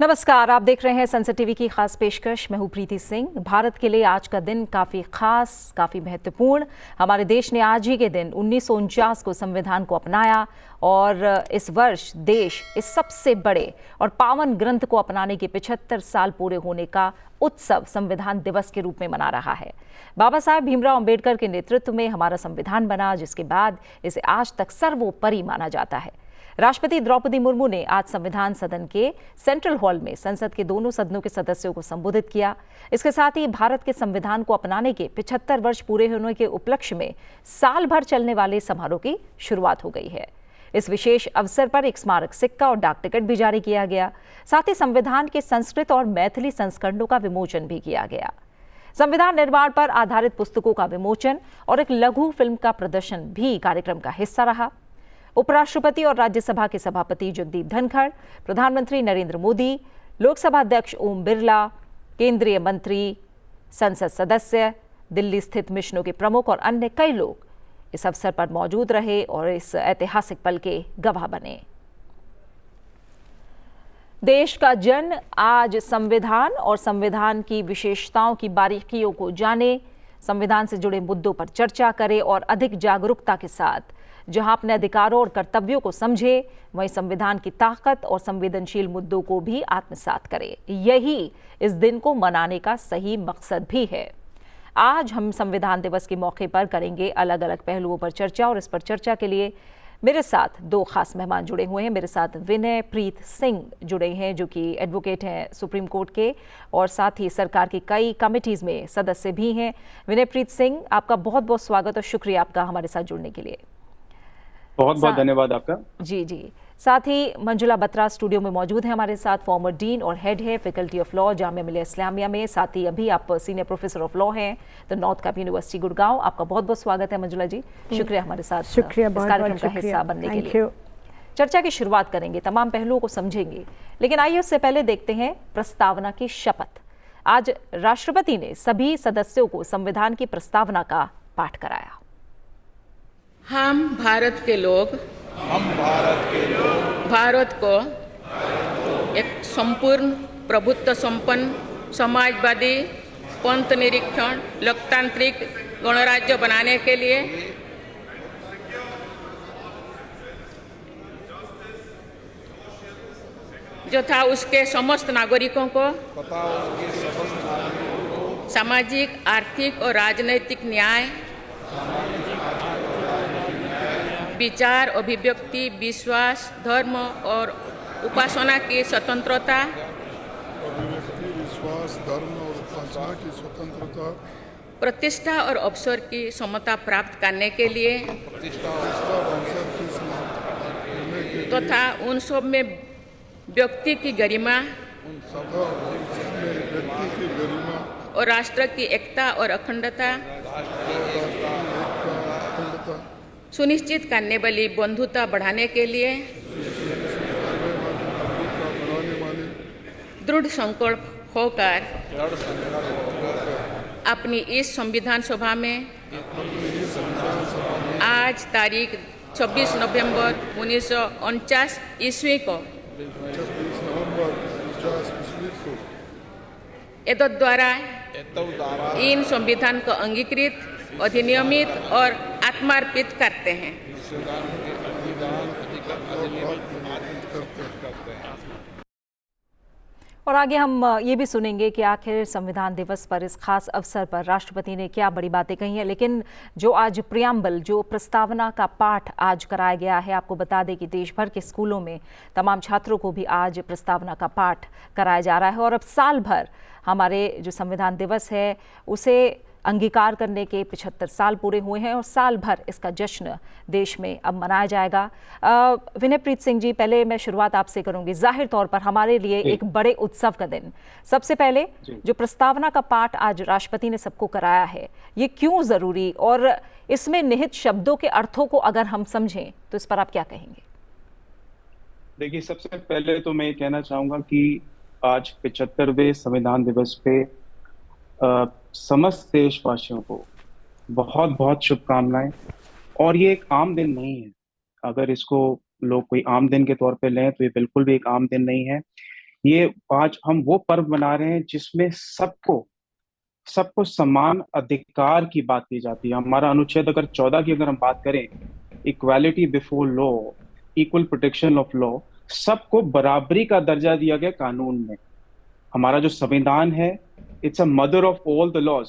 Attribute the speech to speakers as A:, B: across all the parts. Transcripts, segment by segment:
A: नमस्कार, आप देख रहे हैं संसद टीवी की खास पेशकश। मैं हूं प्रीति सिंह। भारत के लिए आज का दिन काफ़ी खास, काफ़ी महत्वपूर्ण। हमारे देश ने आज ही के दिन 1949 को संविधान को अपनाया और इस वर्ष देश इस सबसे बड़े और पावन ग्रंथ को अपनाने के 75 साल पूरे होने का उत्सव संविधान दिवस के रूप में मना रहा है। बाबा साहेब भीमराव अंबेडकर के नेतृत्व में हमारा संविधान बना, जिसके बाद इसे आज तक सर्वोपरि माना जाता है। राष्ट्रपति द्रौपदी मुर्मू ने आज संविधान सदन के सेंट्रल हॉल में संसद के दोनों सदनों के सदस्यों को संबोधित किया। इसके साथ ही भारत के संविधान को अपनाने के 75 वर्ष पूरे होने के उपलक्ष्य में साल भर चलने वाले समारोह की शुरुआत हो गई है। इस विशेष अवसर पर एक स्मारक सिक्का और डाक टिकट भी जारी किया गया। साथ ही संविधान के संस्कृत और मैथिली संस्करणों का विमोचन भी किया गया। संविधान निर्माण पर आधारित पुस्तकों का विमोचन और एक लघु फिल्म का प्रदर्शन भी कार्यक्रम का हिस्सा रहा। उपराष्ट्रपति और राज्यसभा के सभापति जगदीप धनखड़, प्रधानमंत्री नरेंद्र मोदी, लोकसभा अध्यक्ष ओम बिरला, केंद्रीय मंत्री, संसद सदस्य, दिल्ली स्थित मिशनों के प्रमुख और अन्य कई लोग इस अवसर पर मौजूद रहे और इस ऐतिहासिक पल के गवाह बने। देश का जन आज संविधान और संविधान की विशेषताओं की बारीकियों को जाने, संविधान से जुड़े मुद्दों पर चर्चा करे और अधिक जागरूकता के साथ जहां अपने अधिकारों और कर्तव्यों को समझे, वहीं संविधान की ताकत और संवेदनशील मुद्दों को भी आत्मसात करे। यही इस दिन को मनाने का सही मकसद भी है। आज हम संविधान दिवस के मौके पर करेंगे अलग अलग पहलुओं पर चर्चा और इस पर चर्चा के लिए मेरे साथ दो खास मेहमान जुड़े हुए हैं। मेरे साथ विनय प्रीत सिंह जुड़े हैं, जो कि एडवोकेट हैं सुप्रीम कोर्ट के और साथ ही सरकार की कई कमिटीज में सदस्य भी हैं। विनय प्रीत सिंह, आपका बहुत बहुत स्वागत और शुक्रिया आपका हमारे साथ जुड़ने के लिए।
B: बहुत बहुत धन्यवाद आपका।
A: जी जी। साथ ही मंजुला बत्रा स्टूडियो में मौजूद है हमारे साथ, फॉर्मर डीन और हेड है faculty of law Jamia Millia Islamia में। साथ ही अभी आप सीनियर प्रोफेसर ऑफ लॉ हैं the north cap university Gurgaon. आपका बहुत बहुत स्वागत है मंजुला जी, शुक्रिया हमारे साथ इस कार्यक्रम का हिस्सा बनने के लिए। चर्चा की शुरुआत करेंगे, तमाम पहलुओं को समझेंगे, लेकिन आइए उससे पहले देखते हैं प्रस्तावना की शपथ। आज राष्ट्रपति ने सभी सदस्यों को संविधान की प्रस्तावना का पाठ कराया।
C: हम भारत के लोग भारत को एक संपूर्ण प्रभुत्व संपन्न समाजवादी पंथ निरीक्षण लोकतांत्रिक गणराज्य बनाने के लिए जो था उसके समस्त नागरिकों को सामाजिक, आर्थिक और राजनैतिक न्याय, विचार, अभिव्यक्ति, विश्वास, धर्म और उपासना की स्वतंत्रता, प्रतिष्ठा और अवसर की समता प्राप्त करने के लिए तथा उन सब में व्यक्ति की गरिमा और राष्ट्र की एकता और अखंडता सुनिश्चित करने वाली बंधुता बढ़ाने के लिए दृढ़ संकल्प होकर अपनी इस संविधान सभा में आज तारीख 26 नवंबर 1949 ईस्वी को एतद द्वारा इन संविधान को अंगीकृत, अधिनियमित और आत्मार्पित करते हैं।
A: और आगे हम ये भी सुनेंगे कि आखिर संविधान दिवस पर इस खास अवसर पर राष्ट्रपति ने क्या बड़ी बातें कही हैं। लेकिन जो आज प्रियम्बल, जो प्रस्तावना का पाठ आज कराया गया है, आपको बता दें कि देश भर के स्कूलों में तमाम छात्रों को भी आज प्रस्तावना का पाठ कराया जा रहा है। और अब साल भर हमारे जो संविधान दिवस है उसे अंगीकार करने के 75 साल पूरे हुए हैं और साल भर इसका जश्न देश में अब मनाया जाएगा। विनय प्रीत सिंह जी, पहले मैं शुरुआत आपसे करूंगी। जाहिर तौर पर हमारे लिए एक बड़े उत्सव का दिन। सबसे पहले जो प्रस्तावना का पाठ आज राष्ट्रपति ने सबको कराया है, ये क्यों जरूरी, और इसमें निहित शब्दों के अर्थों को अगर हम समझें तो इस पर आप क्या कहेंगे?
B: देखिए, सबसे पहले तो मैं ये कहना चाहूंगा कि आज 75वें संविधान दिवस पे समस्त देशवासियों को बहुत बहुत शुभकामनाएं। और ये एक आम दिन नहीं है। अगर इसको लोग कोई आम दिन के तौर पे लें तो ये बिल्कुल भी एक आम दिन नहीं है। ये आज हम वो पर्व मना रहे हैं जिसमें सबको सबको समान अधिकार की बात की जाती है। हमारा अनुच्छेद अगर 14 की अगर हम बात करें, equality before law, equal protection of law, सबको बराबरी का दर्जा दिया गया कानून में। हमारा जो संविधान है, it's a mother of all the laws.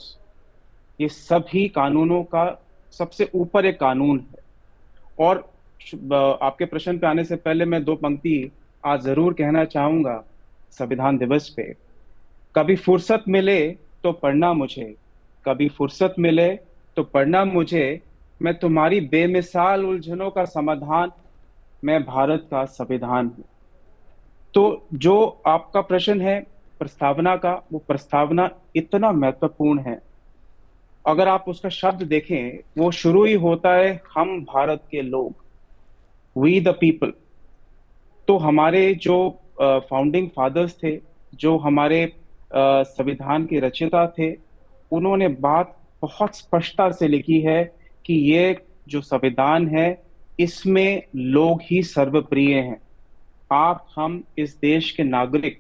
B: ये सभी कानूनों का सबसे ऊपर एक कानून है। और आपके प्रश्न पे आने से पहले मैं दो पंक्ति आज जरूर कहना चाहूंगा संविधान दिवस पे। कभी फुर्सत मिले तो पढ़ना मुझे, कभी फुर्सत मिले तो पढ़ना मुझे, मैं तुम्हारी बेमिसाल उलझनों का समाधान, मैं भारत का संविधान हूं। तो जो आपका प्रश्न है प्रस्तावना का, वो प्रस्तावना इतना महत्वपूर्ण है। अगर आप उसका शब्द देखें, वो शुरू ही होता है हम भारत के लोग, वी द पीपल। तो हमारे जो फाउंडिंग फादर्स थे, जो हमारे संविधान के रचयिता थे, उन्होंने बात बहुत स्पष्टता से लिखी है कि ये जो संविधान है, इसमें लोग ही सर्वप्रिय हैं। आप हम इस देश के नागरिक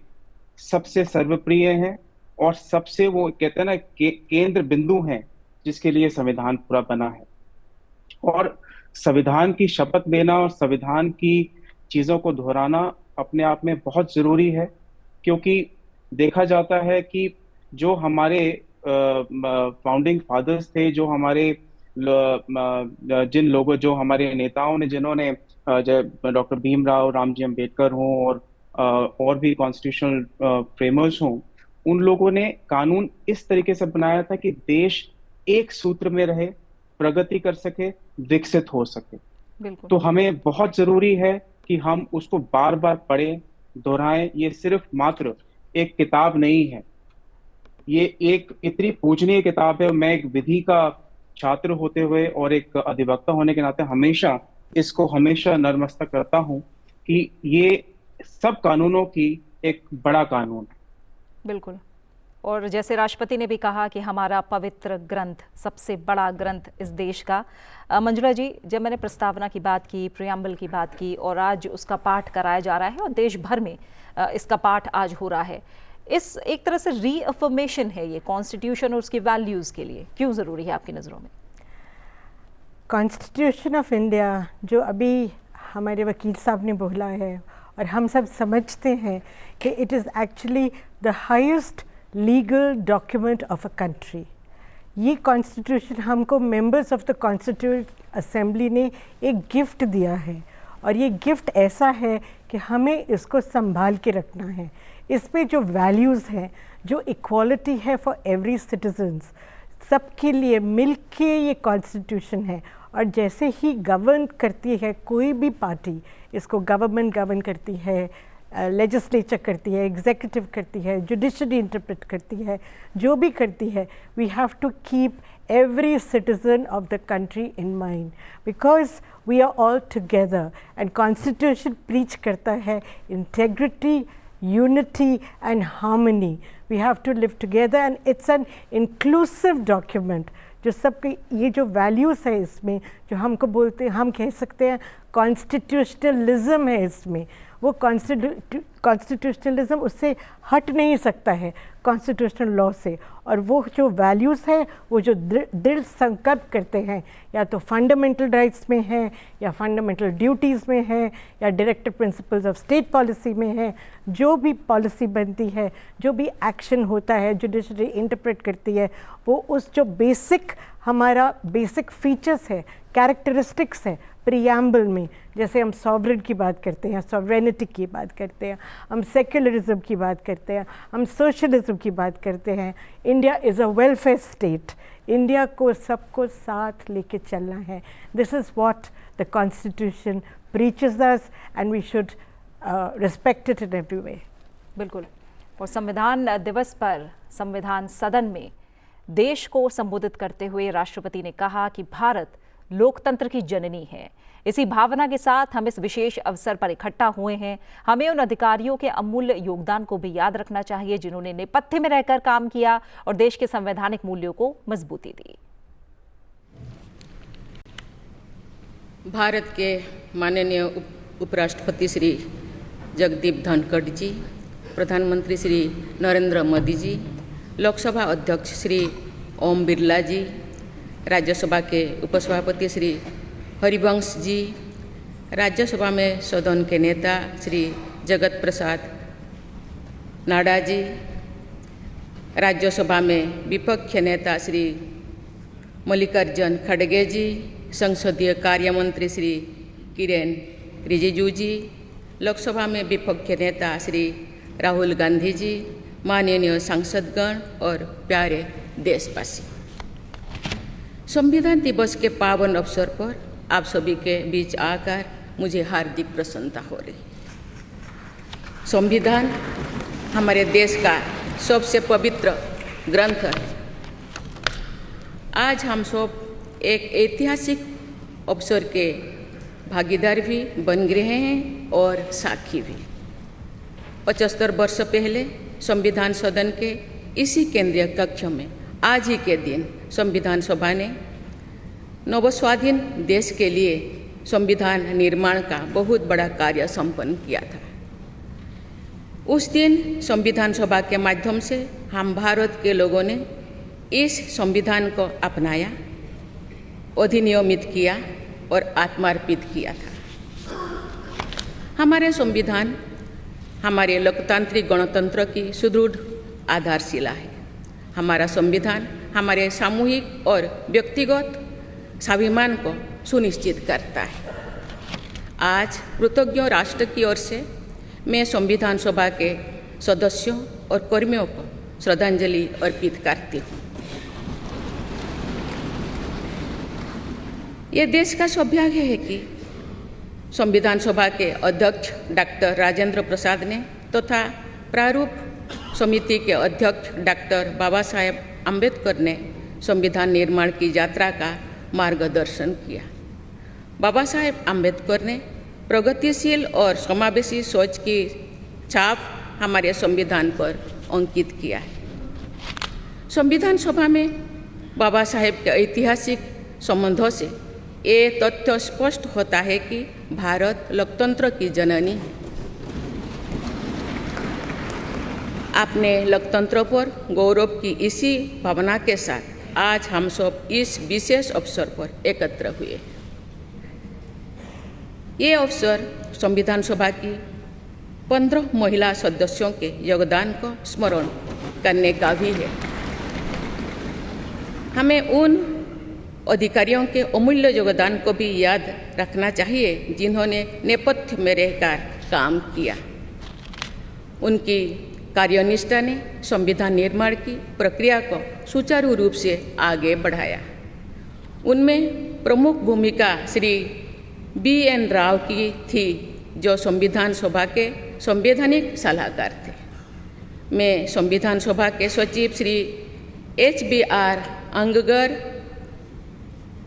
B: सबसे सर्वप्रिय हैं और सबसे, वो कहते हैं ना, केंद्र बिंदु हैं जिसके लिए संविधान पूरा बना है। और संविधान की शपथ लेना और संविधान की चीजों को दोहराना अपने आप में बहुत जरूरी है, क्योंकि देखा जाता है कि जो हमारे फाउंडिंग फादर्स थे, जो हमारे जिन लोगों, जो हमारे नेताओं ने, जिन्होंने डॉक्टर भीमराव रामजी अम्बेडकर हों और भी कॉन्स्टिट्यूशनल फ्रेमर्स हों, उन लोगों ने कानून इस तरीके से बनाया था कि देश एक सूत्र में रहे, प्रगति कर सके, विकसित हो सके। तो हमें बहुत जरूरी है कि हम उसको बार बार पढ़ें, दोहराएं। ये सिर्फ मात्र एक किताब नहीं है, ये एक इतनी पूजनीय किताब है। मैं एक विधि का छात्र होते हुए और एक अधिवक्ता होने के नाते हमेशा इसको नतमस्तक करता हूं कि ये सब कानूनों की एक बड़ा कानून है।
A: बिल्कुल। और जैसे राष्ट्रपति ने भी कहा कि हमारा पवित्र ग्रंथ, सबसे बड़ा ग्रंथ इस देश का। मंजुला जी, जब मैंने प्रस्तावना की बात की, प्रियम्बल की बात की, और आज उसका पाठ कराया जा रहा है और देश भर में इसका पाठ आज हो रहा है, इस एक तरह से रीअफर्मेशन है ये कॉन्स्टिट्यूशन और उसकी वैल्यूज़ के लिए, क्यों ज़रूरी है आपकी नज़रों में?
D: कॉन्स्टिट्यूशन ऑफ इंडिया जो अभी हमारे वकील साहब ने बोला है और हम सब समझते हैं कि it is actually the highest legal document of a country. ये कॉन्स्टिट्यूशन हमको members of the constituent assembly ने एक गिफ्ट दिया है, और ये गिफ्ट ऐसा है कि हमें इसको संभाल के रखना है। इसमें जो वैल्यूज़ हैं, जो इक्वालिटी है फॉर एवरी सिटीजन्स, सबके लिए मिल के ये कॉन्स्टिट्यूशन है। और जैसे ही गवर्न करती है कोई भी पार्टी, इसको गवर्नमेंट गवर्न करती है, लेजिस्लेचर करती है, एग्जीक्यूटिव करती है, जुडिशरी इंटरप्रेट करती है, जो भी करती है, we have to keep every citizen of the country in mind, because we are all together, and constitution preach karta hai integrity, unity and harmony. We have to live together, and it's an inclusive document जो सबके ये जो values है इसमें, जो हमको बोलते हैं, हम कह सकते हैं कॉन्स्टिट्यूशनलिज्म है इसमें, वो कॉन्स्टिट्यूशनलिज्म उससे हट नहीं सकता है कॉन्स्टिट्यूशनल लॉ से। और वो जो वैल्यूज़ है, वो जो दृढ़ संकल्प करते हैं, या तो फंडामेंटल राइट्स में है, या फंडामेंटल ड्यूटीज़ में है, या directive principles of state policy में है। जो भी पॉलिसी बनती है, जो भी एक्शन होता है, जुडिशरी इंटरप्रेट करती है, वो उस जो बेसिक हमारा बेसिक फीचर्स है, कैरेक्टरिस्टिक्स है प्रियम्बल में, जैसे हम सॉवरेन की बात करते हैं, सॉवरेनिटी की बात करते हैं, हम सेक्युलरिज्म की बात करते हैं, हम सोशलिज्म की बात करते हैं। India is a welfare state, India को सबको साथ लेके चलना है। This is what the constitution preaches us, and we should respect it in every way.
A: बिल्कुल। और संविधान दिवस पर संविधान सदन में देश को संबोधित करते हुए राष्ट्रपति ने कहा कि भारत लोकतंत्र की जननी है। इसी भावना के साथ हम इस विशेष अवसर पर इकट्ठा हुए हैं। हमें उन अधिकारियों के अमूल्य योगदान को भी याद रखना चाहिए जिन्होंने नेपथ्य में रहकर काम किया और देश के संवैधानिक मूल्यों को मजबूती दी।
C: भारत के माननीय उपराष्ट्रपति श्री जगदीप धनखड़ जी, प्रधानमंत्री श्री नरेंद्र मोदी जी, लोकसभा अध्यक्ष श्री ओम बिरला जी, राज्यसभा के उपसभापति श्री हरिवंश जी, राज्यसभा में सदन के नेता श्री जगत प्रसाद नाडा जी, राज्यसभा में विपक्ष नेता श्री मल्लिकार्जुन खड़गे जी, संसदीय कार्य मंत्री श्री किरेन रिजिजू जी, लोकसभा में विपक्ष नेता श्री राहुल गांधी जी, माननीय सांसदगण और प्यारे देशवासी, संविधान दिवस के पावन अवसर पर आप सभी के बीच आकर मुझे हार्दिक प्रसन्नता हो रही। संविधान हमारे देश का सबसे पवित्र ग्रंथ है। आज हम सब एक ऐतिहासिक अवसर के भागीदार भी बन गए हैं और साक्षी भी। 75 वर्ष पहले संविधान सदन के इसी केंद्रीय कक्ष में आज ही के दिन संविधान सभा ने नवस्वाधीन देश के लिए संविधान निर्माण का बहुत बड़ा कार्य संपन्न किया था। उस दिन संविधान सभा के माध्यम से हम भारत के लोगों ने इस संविधान को अपनाया, अधिनियमित किया और आत्मार्पित किया था। हमारे संविधान हमारे लोकतांत्रिक गणतंत्र की सुदृढ़ आधारशिला है। हमारा संविधान हमारे सामूहिक और व्यक्तिगत स्वाभिमान को सुनिश्चित करता है। आज कृतज्ञ राष्ट्र की ओर से मैं संविधान सभा के सदस्यों और कर्मियों को श्रद्धांजलि अर्पित करती हूँ। ये देश का सौभाग्य है कि संविधान सभा के अध्यक्ष डॉक्टर राजेंद्र प्रसाद ने तथा प्रारूप समिति के अध्यक्ष डॉक्टर बाबा साहेब अम्बेडकर ने संविधान निर्माण की यात्रा का मार्गदर्शन किया। बाबा साहेब अम्बेडकर ने प्रगतिशील और समावेशी सोच की छाप हमारे संविधान पर अंकित किया है। संविधान सभा में बाबा साहेब के ऐतिहासिक संबंधों से ये तथ्य स्पष्ट होता है कि भारत लोकतंत्र की जननी है। अपने लोकतंत्र पर गौरव की इसी भावना के साथ आज हम सब इस विशेष अवसर पर एकत्र हुए। ये अवसर संविधान सभा की 15 महिला सदस्यों के योगदान को स्मरण करने का भी है। हमें उन अधिकारियों के अमूल्य योगदान को भी याद रखना चाहिए जिन्होंने नेपथ्य में रहकर काम किया। उनकी कार्यनिष्ठा ने संविधान निर्माण की प्रक्रिया को सुचारू रूप से आगे बढ़ाया। उनमें प्रमुख भूमिका श्री BN राव की थी, जो संविधान सभा के संवैधानिक सलाहकार थे। मैं संविधान सभा के सचिव श्री HBR अंगगर,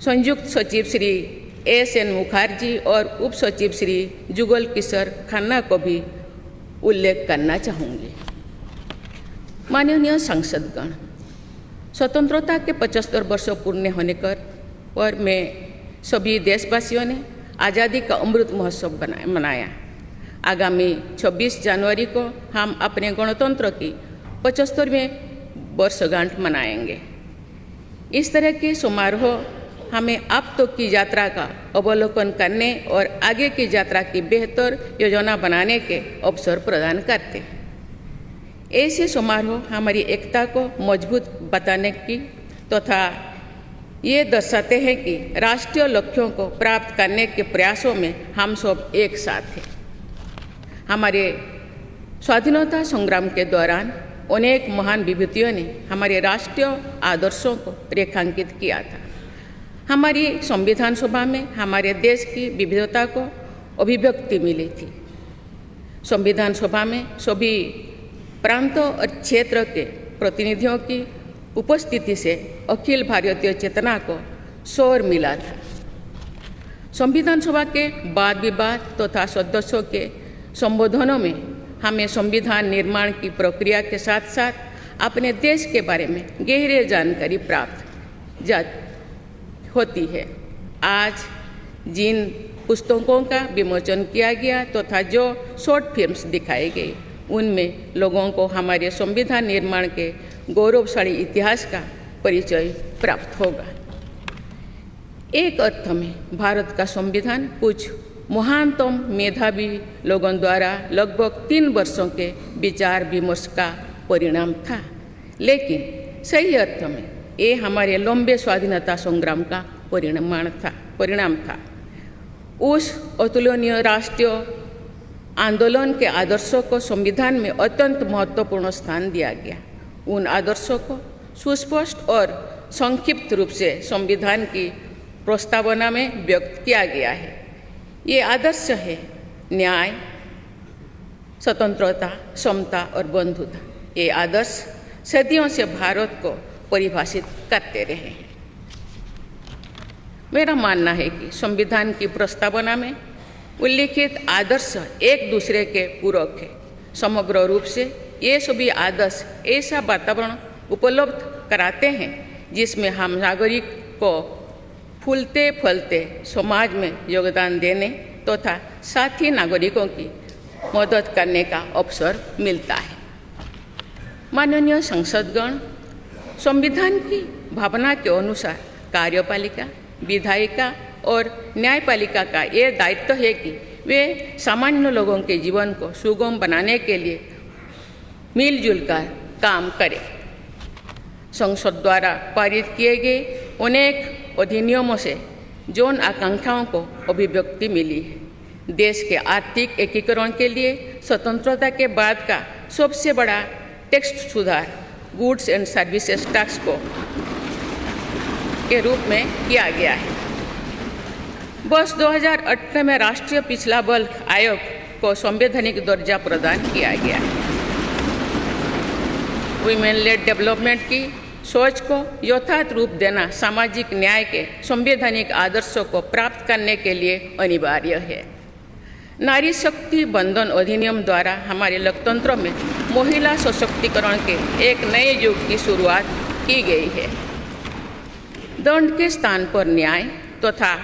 C: संयुक्त सचिव श्री SN मुखर्जी और उप सचिव श्री जुगल किशोर खन्ना को भी उल्लेख करना चाहूँगी। माननीय सांसदगण, स्वतंत्रता के 75 वर्ष पूर्ण होने पर मैं सभी देशवासियों ने आज़ादी का अमृत महोत्सव मनाया। आगामी 26 जनवरी को हम अपने गणतंत्र की 75वें वर्षगांठ मनाएंगे। इस तरह के समारोह हमें अब तक की यात्रा का अवलोकन करने और आगे की यात्रा की बेहतर योजना बनाने के अवसर प्रदान करते हैं। ऐसे समारोह हमारी एकता को मजबूत बताने की तथा ये दर्शाते हैं कि राष्ट्रीय लक्ष्यों को प्राप्त करने के प्रयासों में हम सब एक साथ हैं। हमारे स्वाधीनता संग्राम के दौरान अनेक महान विभूतियों ने हमारे राष्ट्रीय आदर्शों को रेखांकित किया था। हमारी संविधान सभा में हमारे देश की विविधता को अभिव्यक्ति मिली थी। संविधान सभा में सभी प्रांतों और क्षेत्र के प्रतिनिधियों की उपस्थिति से अखिल भारतीय चेतना को शोर मिला था। संविधान सभा के वाद विवाद तथा सदस्यों के संबोधनों में हमें संविधान निर्माण की प्रक्रिया के साथ साथ अपने देश के बारे में गहरी जानकारी प्राप्त होती है। आज जिन पुस्तकों का विमोचन किया गया तथा जो शॉर्ट फिल्म्स दिखाई गई उनमें लोगों को हमारे संविधान निर्माण के गौरवशाली इतिहास का परिचय प्राप्त होगा। एक अर्थ में भारत का संविधान कुछ महानतम मेधावी लोगों द्वारा लगभग 3 वर्षों के विचार विमर्श का परिणाम था, लेकिन सही अर्थ में ये हमारे लंबे स्वाधीनता संग्राम का परिणाम था। उस अतुलनीय राष्ट्रीय आंदोलन के आदर्शों को संविधान में अत्यंत महत्वपूर्ण स्थान दिया गया। उन आदर्शों को सुस्पष्ट और संक्षिप्त रूप से संविधान की प्रस्तावना में व्यक्त किया गया है। ये आदर्श है न्याय, स्वतंत्रता, समता और बंधुता। ये आदर्श सदियों से भारत को परिभाषित करते रहे हैं। मेरा मानना है कि संविधान की प्रस्तावना में उल्लिखित आदर्श एक दूसरे के पूरक है। समग्र रूप से ये सभी आदर्श ऐसा वातावरण उपलब्ध कराते हैं जिसमें हम नागरिक को फूलते फलते समाज में योगदान देने तथा साथी नागरिकों की मदद करने का अवसर मिलता है। माननीय संसदगण, संविधान की भावना के अनुसार कार्यपालिका, विधायिका और न्यायपालिका का ये दायित्व है कि वे सामान्य लोगों के जीवन को सुगम बनाने के लिए मिलजुल कर काम करें। संसद द्वारा पारित किए गए अनेक अधिनियमों से जौन आकांक्षाओं को अभिव्यक्ति मिली है। देश के आर्थिक एकीकरण के लिए स्वतंत्रता के बाद का सबसे बड़ा टैक्स सुधार गुड्स एंड सर्विसेज टैक्स को के रूप में किया गया है। वर्ष 2018 में राष्ट्रीय पिछड़ा बल्क आयोग को संवैधानिक दर्जा प्रदान किया गया है। वुमेन लेड डेवलपमेंट की सोच को यथार्थ रूप देना सामाजिक न्याय के संवैधानिक आदर्शों को प्राप्त करने के लिए अनिवार्य है। नारी शक्ति बंधन अधिनियम द्वारा हमारे लोकतंत्र में महिला सशक्तिकरण के एक नए युग की शुरुआत की गई है। दंड के स्थान पर न्याय तथा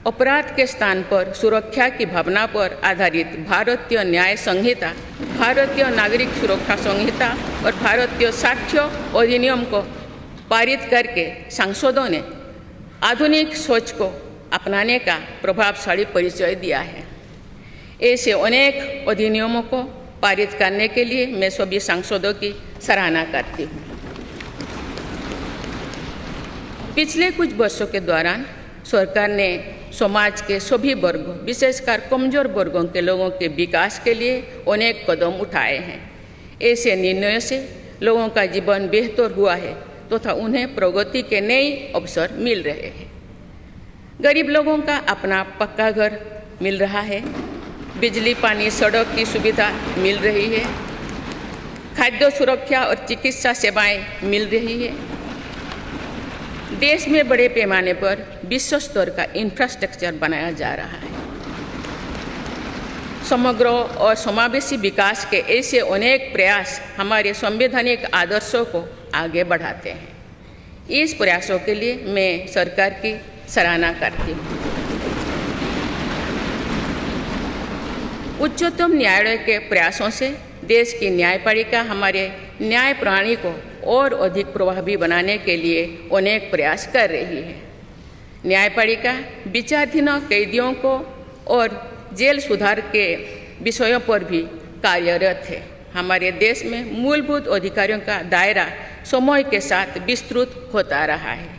C: अपराध के स्थान पर सुरक्षा की भावना पर आधारित भारतीय न्याय संहिता, भारतीय नागरिक सुरक्षा संहिता और भारतीय साक्ष्य अधिनियम को पारित करके सांसदों ने आधुनिक सोच को अपनाने का प्रभावशाली परिचय दिया है। ऐसे अनेक अधिनियमों को पारित करने के लिए मैं सभी सांसदों की सराहना करती हूँ। पिछले कुछ वर्षों के दौरान सरकार ने समाज के सभी वर्गों, विशेषकर कमजोर वर्गों के लोगों के विकास के लिए अनेक कदम उठाए हैं। ऐसे निर्णयों से लोगों का जीवन बेहतर हुआ है तथा उन्हें प्रगति के नए अवसर मिल रहे हैं। गरीब लोगों का अपना पक्का घर मिल रहा है, बिजली, पानी, सड़क की सुविधा मिल रही है, खाद्य सुरक्षा और चिकित्सा सेवाएं मिल रही है। देश में बड़े पैमाने पर विश्व स्तर का इंफ्रास्ट्रक्चर बनाया जा रहा है। समग्र और समावेशी विकास के ऐसे अनेक प्रयास हमारे संवैधानिक आदर्शों को आगे बढ़ाते हैं। इस प्रयासों के लिए मैं सरकार की सराहना करती हूँ। उच्चतम न्यायालय के प्रयासों से देश की न्यायपालिका हमारे न्याय प्रणाली को और अधिक प्रभावी बनाने के लिए अनेक प्रयास कर रही है। न्यायपालिका विचाराधीन कैदियों को और जेल सुधार के विषयों पर भी कार्यरत है। हमारे देश में मूलभूत अधिकारों का दायरा समय के साथ विस्तृत होता रहा है।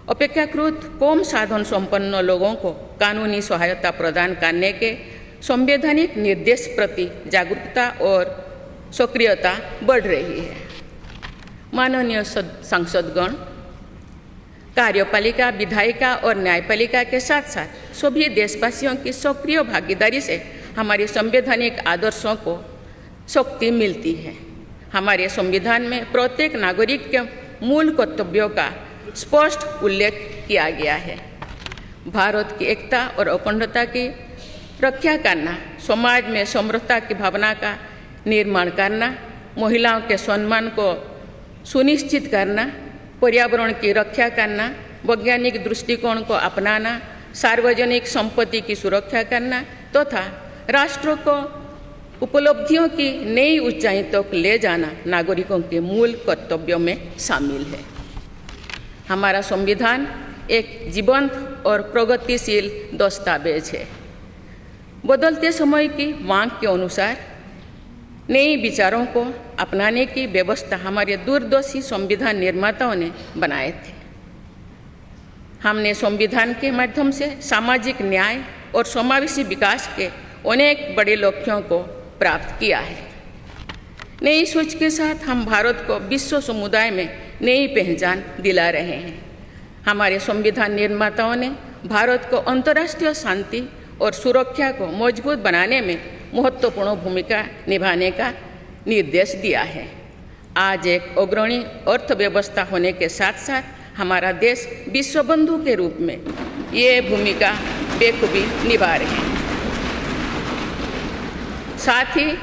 C: अपेक्षाकृत कम साधन संपन्न लोगों को कानूनी सहायता प्रदान करने के संवैधानिक निर्देश प्रति जागरूकता और सक्रियता बढ़ रही है। माननीय सांसदगण, कार्यपालिका, विधायिका और न्यायपालिका के साथ साथ सभी देशवासियों की सक्रिय भागीदारी से हमारे संवैधानिक आदर्शों को शक्ति मिलती है। हमारे संविधान में प्रत्येक नागरिक के मूल कर्तव्यों का स्पष्ट उल्लेख किया गया है। भारत की एकता और अखंडता की रक्षा करना, समाज में समृद्धता की भावना का निर्माण करना, महिलाओं के सम्मान को सुनिश्चित करना, पर्यावरण की रक्षा करना, वैज्ञानिक दृष्टिकोण को अपनाना, सार्वजनिक संपत्ति की सुरक्षा करना तथा राष्ट्र को उपलब्धियों की नई ऊंचाई तक ले जाना नागरिकों के मूल कर्तव्यों में शामिल है। हमारा संविधान एक जीवंत और प्रगतिशील दस्तावेज है। बदलते समय की मांग के अनुसार नए विचारों को अपनाने की व्यवस्था हमारे दूरदर्शी संविधान निर्माताओं ने बनाए थे। हमने संविधान के माध्यम से सामाजिक न्याय और समावेशी विकास के अनेक बड़े लक्ष्यों को प्राप्त किया है। नई सोच के साथ हम भारत को विश्व समुदाय में नई पहचान दिला रहे हैं। हमारे संविधान निर्माताओं ने भारत को अंतर्राष्ट्रीय शांति और सुरक्षा को मजबूत बनाने में महत्वपूर्ण भूमिका निभाने का निर्देश दिया है। आज एक अग्रणी अर्थव्यवस्था होने के साथ साथ हमारा देश विश्व बंधु के रूप में ये भूमिका बेखूबी निभा रहे हैं। साथ ही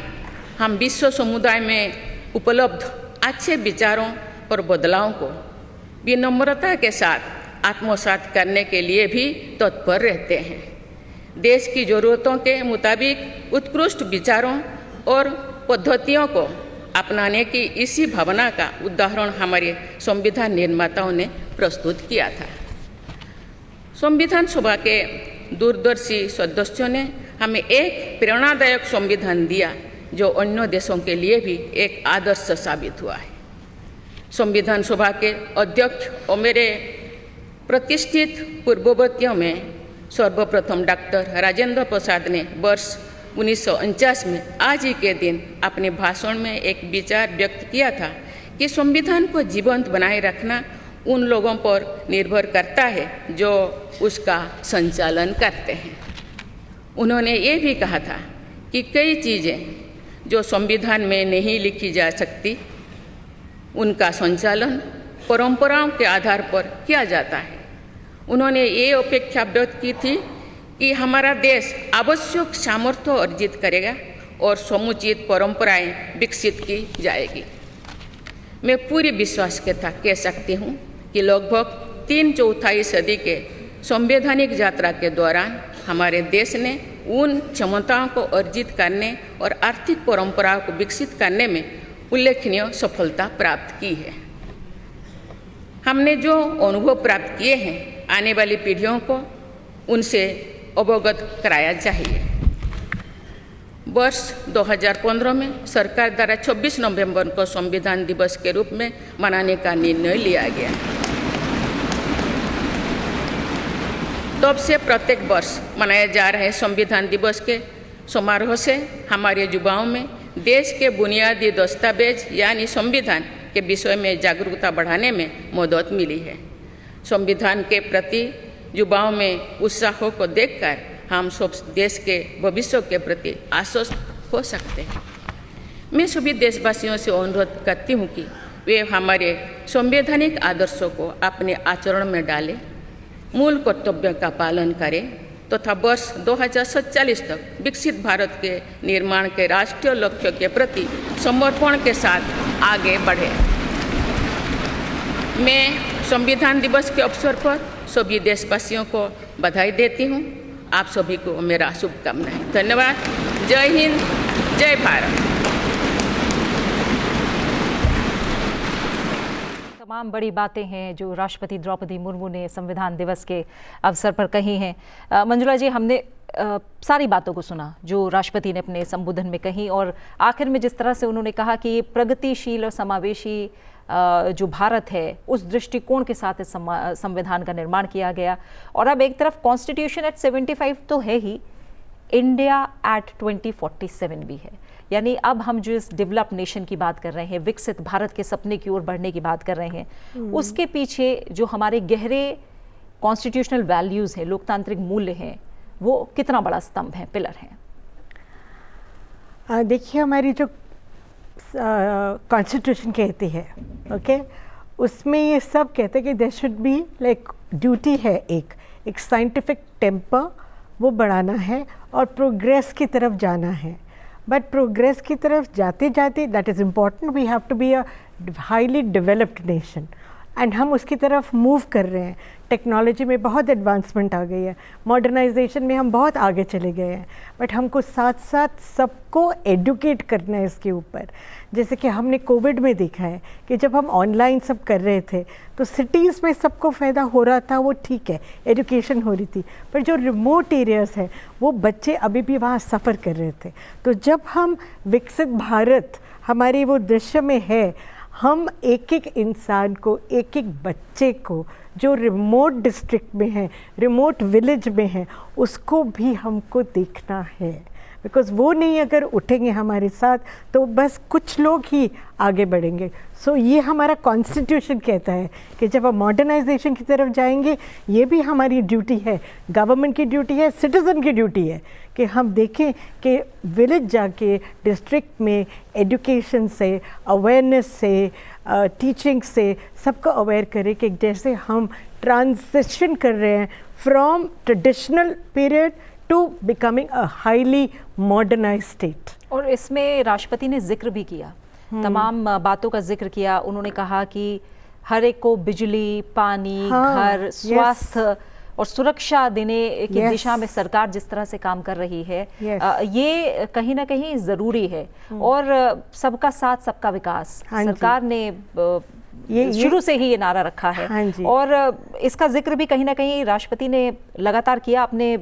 C: हम विश्व समुदाय में उपलब्ध अच्छे विचारों और बदलावों को विनम्रता के साथ आत्मसात करने के लिए भी तत्पर रहते हैं। देश की ज़रूरतों के मुताबिक उत्कृष्ट विचारों और पद्धतियों को अपनाने की इसी भावना का उदाहरण हमारे संविधान निर्माताओं ने प्रस्तुत किया था। संविधान सभा के दूरदर्शी सदस्यों ने हमें एक प्रेरणादायक संविधान दिया जो अन्य देशों के लिए भी एक आदर्श साबित हुआ है। संविधान सभा के अध्यक्ष और मेरे प्रतिष्ठित पूर्ववर्तियों में सर्वप्रथम डॉक्टर राजेंद्र प्रसाद ने वर्ष 1949 में आज ही के दिन अपने भाषण में एक विचार व्यक्त किया था कि संविधान को जीवंत बनाए रखना उन लोगों पर निर्भर करता है जो उसका संचालन करते हैं। उन्होंने ये भी कहा था कि कई चीज़ें जो संविधान में नहीं लिखी जा सकती उनका संचालन परंपराओं के आधार पर किया जाता है। उन्होंने ये अपेक्षा व्यक्त की थी कि हमारा देश आवश्यक सामर्थ्य अर्जित करेगा और समुचित परंपराएं विकसित की जाएगी। मैं पूरी विश्वास के साथ कह सकती हूँ कि लगभग 3/4 सदी के संवैधानिक यात्रा के दौरान हमारे देश ने उन क्षमताओं को अर्जित करने और आर्थिक परंपराओं को विकसित करने में उल्लेखनीय सफलता प्राप्त की है। हमने जो अनुभव प्राप्त किए हैं आने वाली पीढ़ियों को उनसे अवगत कराया चाहिए। वर्ष 2015 में सरकार द्वारा 26 नवंबर को संविधान दिवस के रूप में मनाने का निर्णय लिया गया। तब से प्रत्येक वर्ष मनाए जा रहे संविधान दिवस के समारोह से हमारे युवाओं में देश के बुनियादी दस्तावेज यानी संविधान के विषय में जागरूकता बढ़ाने में मदद मिली है। संविधान के प्रति युवाओं में उत्साह को देखकर हम सब देश के भविष्य के प्रति आश्वस्त हो सकते हैं। मैं सभी देशवासियों से अनुरोध करती हूँ कि वे हमारे संवैधानिक आदर्शों को अपने आचरण में डालें, मूल कर्तव्यों का पालन करें तथा वर्ष 2047 तक विकसित भारत के निर्माण के राष्ट्रीय लक्ष्य के प्रति समर्पण के साथ आगे बढ़ें। मैं संविधान दिवस के अवसर पर सभी देशवासियों को बधाई देती हूँ। आप सभी को मेरा शुभकामनाएं। धन्यवाद। जय हिंद, जय भारत।
A: तमाम बड़ी बातें हैं जो राष्ट्रपति द्रौपदी मुर्मू ने संविधान दिवस के अवसर पर कही हैं। मंजुला जी, हमने सारी बातों को सुना जो राष्ट्रपति ने अपने संबोधन में कही और आखिर में जिस तरह से उन्होंने कहा कि ये प्रगतिशील और समावेशी जो भारत है उस दृष्टिकोण के साथ इस संविधान का निर्माण किया गया। और अब एक तरफ कॉन्स्टिट्यूशन एट 75 तो है ही, इंडिया एट 2047 भी है। यानी अब हम जो इस डेवलप नेशन की बात कर रहे हैं, विकसित भारत के सपने की ओर बढ़ने की बात कर रहे हैं, उसके पीछे जो हमारे गहरे कॉन्स्टिट्यूशनल वैल्यूज़ हैं, लोकतांत्रिक मूल्य हैं, वो कितना बड़ा स्तंभ है, पिलर है।
D: देखिए, हमारी जो कॉन्स्टिट्यूशन कहती है, ओके, उसमें ये सब कहते हैं कि there should be like duty है, एक साइंटिफिक टेम्पर वो बढ़ाना है और प्रोग्रेस की तरफ जाना है। बट प्रोग्रेस की तरफ जाते जाते that is important, we have to be a highly developed nation. And हम उसकी तरफ मूव कर रहे हैं। टेक्नोलॉजी में बहुत एडवांसमेंट आ गई है, मॉडर्नाइजेशन में हम बहुत आगे चले गए हैं, बट हमको साथ साथ सबको एडुकेट करना है इसके ऊपर। जैसे कि हमने कोविड में देखा है कि जब हम ऑनलाइन सब कर रहे थे तो सिटीज़ में सबको फ़ायदा हो रहा था, वो ठीक है, एजुकेशन हो रही थी, पर जो रिमोट एरियाज़ हैं वो बच्चे अभी भी वहाँ सफ़र कर रहे थे। तो जब हम विकसित भारत हमारे वो दृश्य में है, हम एक एक इंसान को, एक एक बच्चे को जो रिमोट डिस्ट्रिक्ट में है, रिमोट विलेज में है, उसको भी हमको देखना है। बिकॉज़ वो नहीं अगर उठेंगे हमारे साथ तो बस कुछ लोग ही आगे बढ़ेंगे। सो ये हमारा कॉन्स्टिट्यूशन कहता है कि जब हम मॉडर्नाइजेशन की तरफ जाएंगे, ये भी हमारी ड्यूटी है, गवर्नमेंट की ड्यूटी है, सिटीज़न की ड्यूटी है कि हम देखें कि विलेज जाके डिस्ट्रिक्ट में एजुकेशन से, अवेयरनेस से, टीचिंग से सबको अवेयर करें कि जैसे हम ट्रांजिशन कर रहे हैं from traditional period to becoming a highly modernized state.
A: और इसमें राष्ट्रपति ने जिक्र भी किया, तमाम बातों का जिक्र किया। उन्होंने कहा कि हर एक को बिजली, पानी, घर, स्वास्थ्य और सुरक्षा देने की दिशा में सरकार जिस तरह से काम कर रही है, ये कहीं ना कहीं ज़रूरी है। और सबका साथ सबका विकास, सरकार ने ये शुरू से ही ये नारा रखा है। और इसका जिक्र भी कहीं ना कहीं राष्ट्रपति ने लगातार किया अपने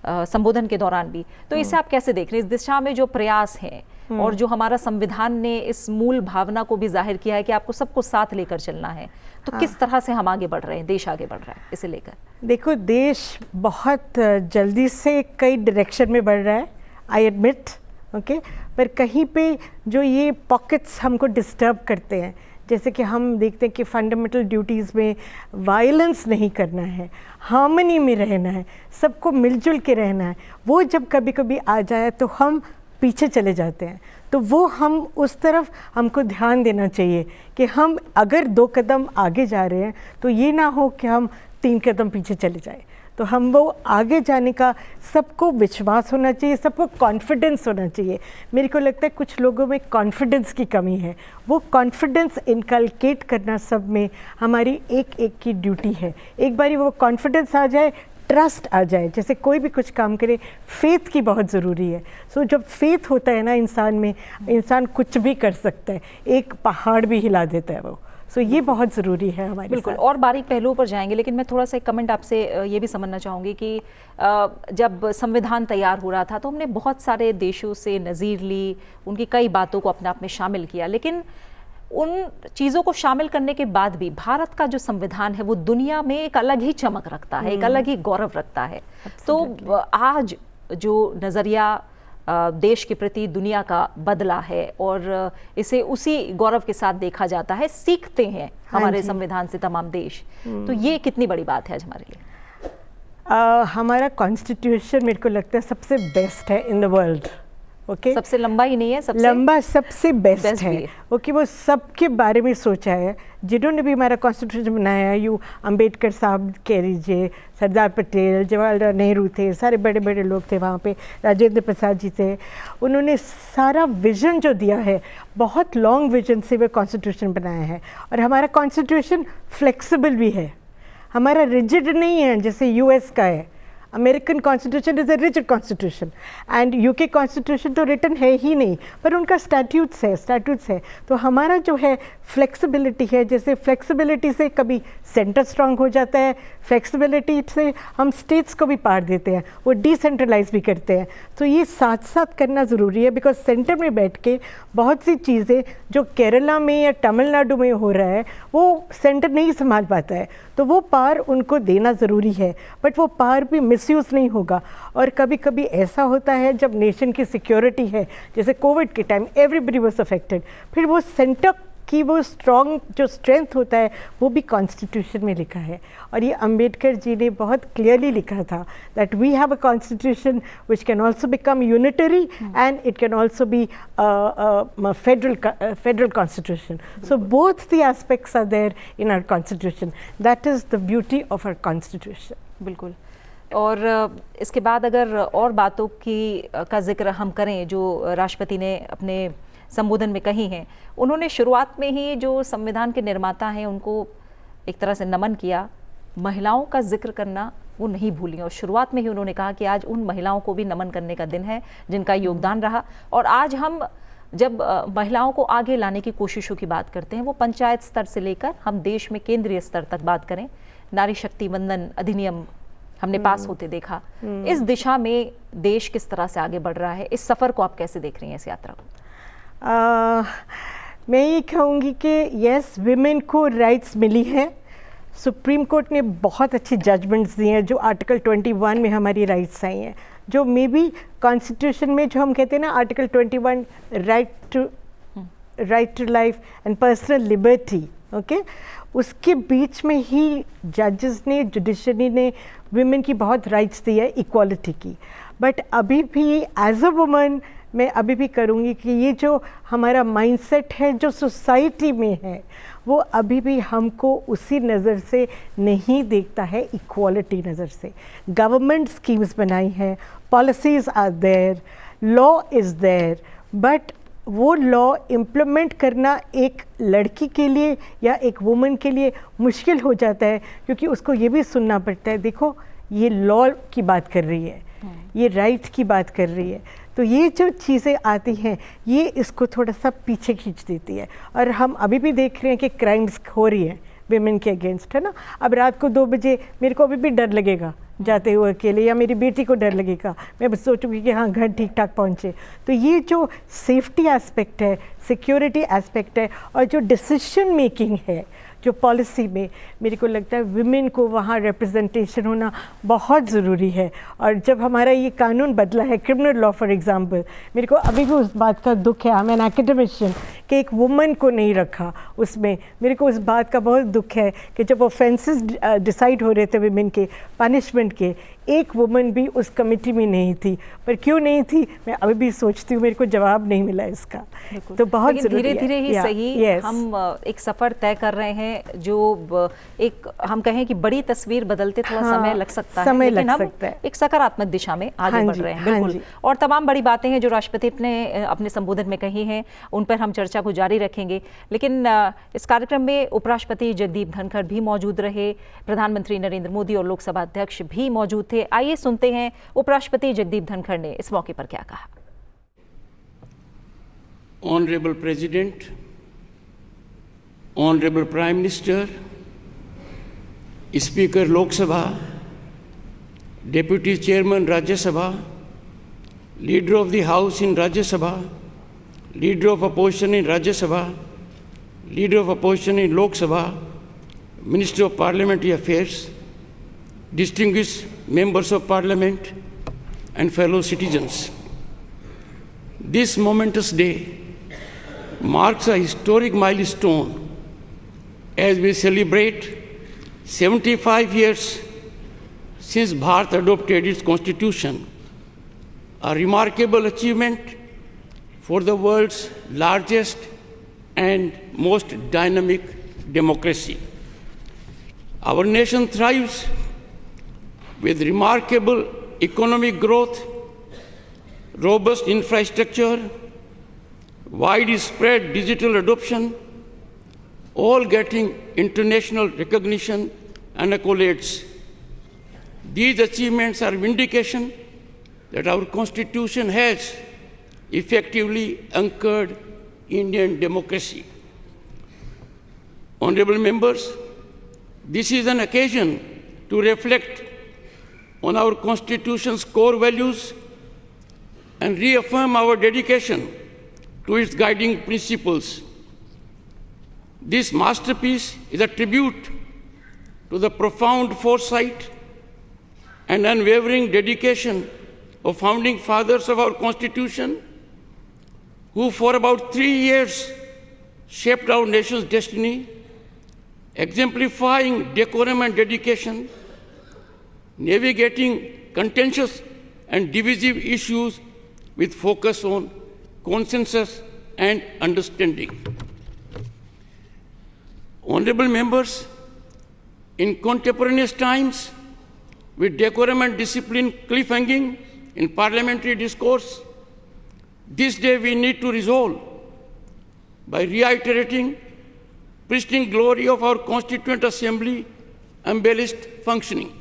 A: संबोधन के दौरान भी। तो इसे आप कैसे देख रहे हैं, इस दिशा में जो प्रयास हैं और जो हमारा संविधान ने इस मूल भावना को भी जाहिर किया है कि आपको सबको साथ लेकर चलना है, तो किस तरह से हम आगे बढ़ रहे हैं, देश आगे बढ़ रहा है इसे लेकर?
D: देखो, देश बहुत जल्दी से कई डायरेक्शन में बढ़ रहा है, आई एडमिट, ओके, पर कहीं पे जो ये पॉकेट्स हमको डिस्टर्ब करते हैं, जैसे कि हम देखते हैं कि फंडामेंटल ड्यूटीज़ में वायलेंस नहीं करना है, हार्मनी में रहना है, सबको मिलजुल के रहना है, वो जब कभी कभी आ जाए तो हम पीछे चले जाते हैं। तो वो हम उस तरफ हमको ध्यान देना चाहिए कि हम अगर 2 कदम आगे जा रहे हैं तो ये ना हो कि हम 3 कदम पीछे चले जाए। तो हम वो आगे जाने का सबको विश्वास होना चाहिए, सबको कॉन्फिडेंस होना चाहिए। मेरे को लगता है कुछ लोगों में कॉन्फिडेंस की कमी है, वो कॉन्फिडेंस इनकलकेट करना सब में हमारी एक एक की ड्यूटी है। एक बारी वो कॉन्फिडेंस आ जाए, ट्रस्ट आ जाए, जैसे कोई भी कुछ काम करे, फेथ की बहुत ज़रूरी है। सो जब फेथ होता है ना इंसान में, इंसान कुछ भी कर सकता है, एक पहाड़ भी हिला देता है वो। सो ये बहुत ज़रूरी है हमारे
A: बिल्कुल।
D: साथ।
A: और बारीक पहलुओं पर जाएंगे, लेकिन मैं थोड़ा सा एक कमेंट आपसे ये भी समझना चाहूँगी कि जब संविधान तैयार हो रहा था तो हमने बहुत सारे देशों से नज़ीर ली, उनकी कई बातों को अपने आप में शामिल किया, लेकिन उन चीज़ों को शामिल करने के बाद भी भारत का जो संविधान है वो दुनिया में एक अलग ही चमक रखता है, एक अलग ही गौरव रखता है। तो आज जो नज़रिया देश के प्रति दुनिया का बदला है और इसे उसी गौरव के साथ देखा जाता है, सीखते हैं हमारे संविधान से तमाम देश। तो ये कितनी बड़ी बात है आज हमारे लिए।
D: हमारा कॉन्स्टिट्यूशन मेरे को लगता है सबसे बेस्ट है इन द वर्ल्ड। ओके,
A: सबसे लंबा ही नहीं है, सबसे
D: लंबा, सबसे बेस्ट है। ओके, वो सबके बारे में सोचा है। जिन्होंने भी हमारा कॉन्स्टिट्यूशन बनाया, यू अंबेडकर साहब कह लीजिए, सरदार पटेल, जवाहरलाल नेहरू थे, सारे बड़े बड़े लोग थे वहाँ पे, राजेंद्र प्रसाद जी थे। उन्होंने सारा विजन जो दिया है, बहुत लॉन्ग विजन से वो कॉन्स्टिट्यूशन बनाया है। और हमारा कॉन्स्टिट्यूशन फ्लेक्सिबल भी है, हमारा रिजिड नहीं है जैसे यूएस का है। American constitution is a rigid constitution and UK constitution तो रिटन है ही नहीं, पर उनका स्टैट्यूट्स है। तो हमारा जो है फ्लेक्सिबिलिटी है, जैसे फ्लेक्सिबिलिटी से कभी सेंटर स्ट्रांग हो जाता है, फ्लेक्सिबिलिटी से हम स्टेट्स को भी पार देते हैं, वो डिसेंट्रलाइज भी करते हैं। तो ये साथ साथ करना ज़रूरी है, बिकॉज सेंटर में बैठ के बहुत सी चीज़ें जो केरला में या तमिलनाडु में हो रहा है वो सेंटर नहीं संभाल पाता है, तो वो पार उनको देना ज़रूरी है, बट वो पार भी मिसयूज़ नहीं होगा। और कभी कभी ऐसा होता है जब नेशन की सिक्योरिटी है, जैसे कोविड के टाइम एवरीबडी वाज अफेक्टेड, फिर वो सेंटर की वो स्ट्रॉन्ग जो स्ट्रेंथ होता है वो भी कॉन्स्टिट्यूशन में लिखा है। और ये अंबेडकर जी ने बहुत क्लियरली लिखा था that we have a constitution which can also become unitary and it can also be federal constitution. So both the aspects are there in our constitution, that is the beauty of our constitution.
A: बिल्कुल। और इसके बाद अगर और बातों का जिक्र हम करें जो राष्ट्रपति ने अपने संबोधन में कही हैं, उन्होंने शुरुआत में ही जो संविधान के निर्माता हैं उनको एक तरह से नमन किया, महिलाओं का जिक्र करना वो नहीं भूली और शुरुआत में ही उन्होंने कहा कि आज उन महिलाओं को भी नमन करने का दिन है जिनका योगदान रहा। और आज हम जब महिलाओं को आगे लाने की कोशिशों की बात करते हैं, वो पंचायत स्तर से लेकर हम देश में केंद्रीय स्तर तक बात करें, नारी शक्ति वंदन अधिनियम हमने पास होते देखा। इस दिशा में देश किस तरह से आगे बढ़ रहा है, इस सफ़र को आप कैसे देख रही हैं, इस यात्रा को?
D: मैं ये कहूँगी कि यस, विमेन को राइट्स मिली है। सुप्रीम कोर्ट ने बहुत अच्छी जजमेंट्स दी हैं जो आर्टिकल 21 में हमारी राइट्स आई हैं, जो मे बी कॉन्स्टिट्यूशन में जो हम कहते हैं ना article 21 right to life and personal liberty, okay, उसके बीच में ही जजेस ने, जुडिशरी ने विमेन की बहुत राइट्स दी है इक्वालिटी की। बट अभी भी एज अ वुमन मैं अभी भी करूँगी कि ये जो हमारा माइंडसेट है जो सोसाइटी में है, वो अभी भी हमको उसी नज़र से नहीं देखता है, इक्वालिटी नज़र से। गवर्नमेंट स्कीम्स बनाई हैं, policies are there, law is there, but वो लॉ इम्प्लीमेंट करना एक लड़की के लिए या एक वुमन के लिए मुश्किल हो जाता है, क्योंकि उसको ये भी सुनना पड़ता है, देखो ये लॉ की बात कर रही है, ये राइट की बात कर रही है। तो ये जो चीज़ें आती हैं ये इसको थोड़ा सा पीछे खींच देती है। और हम अभी भी देख रहे हैं कि क्राइम्स हो रही हैं विमेन के अगेंस्ट, है ना। अब रात को 2 बजे मेरे को अभी भी डर लगेगा जाते हुए अकेले, या मेरी बेटी को डर लगेगा, मैं बस सोचूंगी कि हाँ घर ठीक ठाक पहुँचे। तो ये जो सेफ्टी एस्पेक्ट है, सिक्योरिटी एस्पेक्ट है, और जो डिसीजन मेकिंग है जो पॉलिसी में, मेरे को लगता है विमेन को वहाँ रिप्रेजेंटेशन होना बहुत ज़रूरी है। और जब हमारा ये कानून बदला है, क्रिमिनल लॉ फॉर एग्जांपल, मेरे को अभी भी उस बात का दुख है, आई एम एन एकेडमिशियन, कि एक वुमन को नहीं रखा उसमें। मेरे को उस बात का बहुत दुख है कि जब ऑफेंसेस डिसाइड हो रहे थे विमेन के पनिशमेंट के, एक वुमन भी उस कमेटी में नहीं थी। पर क्यों नहीं थी, मैं अभी भी सोचती हूँ, मेरे को जवाब नहीं मिला इसका। तो बहुत ज़रूरी है,
A: धीरे धीरे ही सही हम एक सफ़र तय कर रहे हैं जो एक हम कहें कि बड़ी तस्वीर बदलते थोड़ा समय लग सकता है, लेकिन हम एक सकारात्मक दिशा में आगे बढ़ रहे हैं। बिल्कुल। और तमाम बड़ी बातें हैं जो राष्ट्रपति ने अपने संबोधन में कही हैं, उन पर हम चर्चा को जारी रखेंगे। लेकिन इस कार्यक्रम में उपराष्ट्रपति जगदीप धनखड़ भी मौजूद रहे, प्रधानमंत्री नरेंद्र मोदी और लोकसभा अध्यक्ष भी मौजूद थे। आइए सुनते हैं उपराष्ट्रपति जगदीप धनखड़ ने इस मौके पर क्या कहा।
E: Honourable president, honourable prime minister, speaker Lok Sabha, deputy chairman Rajya Sabha, leader of the house in Rajya Sabha, leader of opposition in Rajya Sabha, leader of opposition in Lok Sabha, minister of parliamentary affairs, distinguished members of parliament and fellow citizens. This momentous day marks a historic milestone as we celebrate 75 years since Bharat adopted its constitution, a remarkable achievement for the world's largest and most dynamic democracy. Our nation thrives with remarkable economic growth, robust infrastructure, widespread digital adoption, all getting international recognition and accolades. These achievements are vindication that our Constitution has effectively anchored Indian democracy. Honorable members, this is an occasion to reflect on our Constitution's core values and reaffirm our dedication to its guiding principles. This masterpiece is a tribute to the profound foresight and unwavering dedication of founding fathers of our Constitution, who for about 3 years shaped our nation's destiny, exemplifying decorum and dedication, navigating contentious and divisive issues with focus on consensus and understanding. Honorable members, in contemporaneous times, with decorum and discipline cliffhanging in parliamentary discourse, this day we need to resolve by reiterating pristine glory of our Constituent Assembly embellished functioning.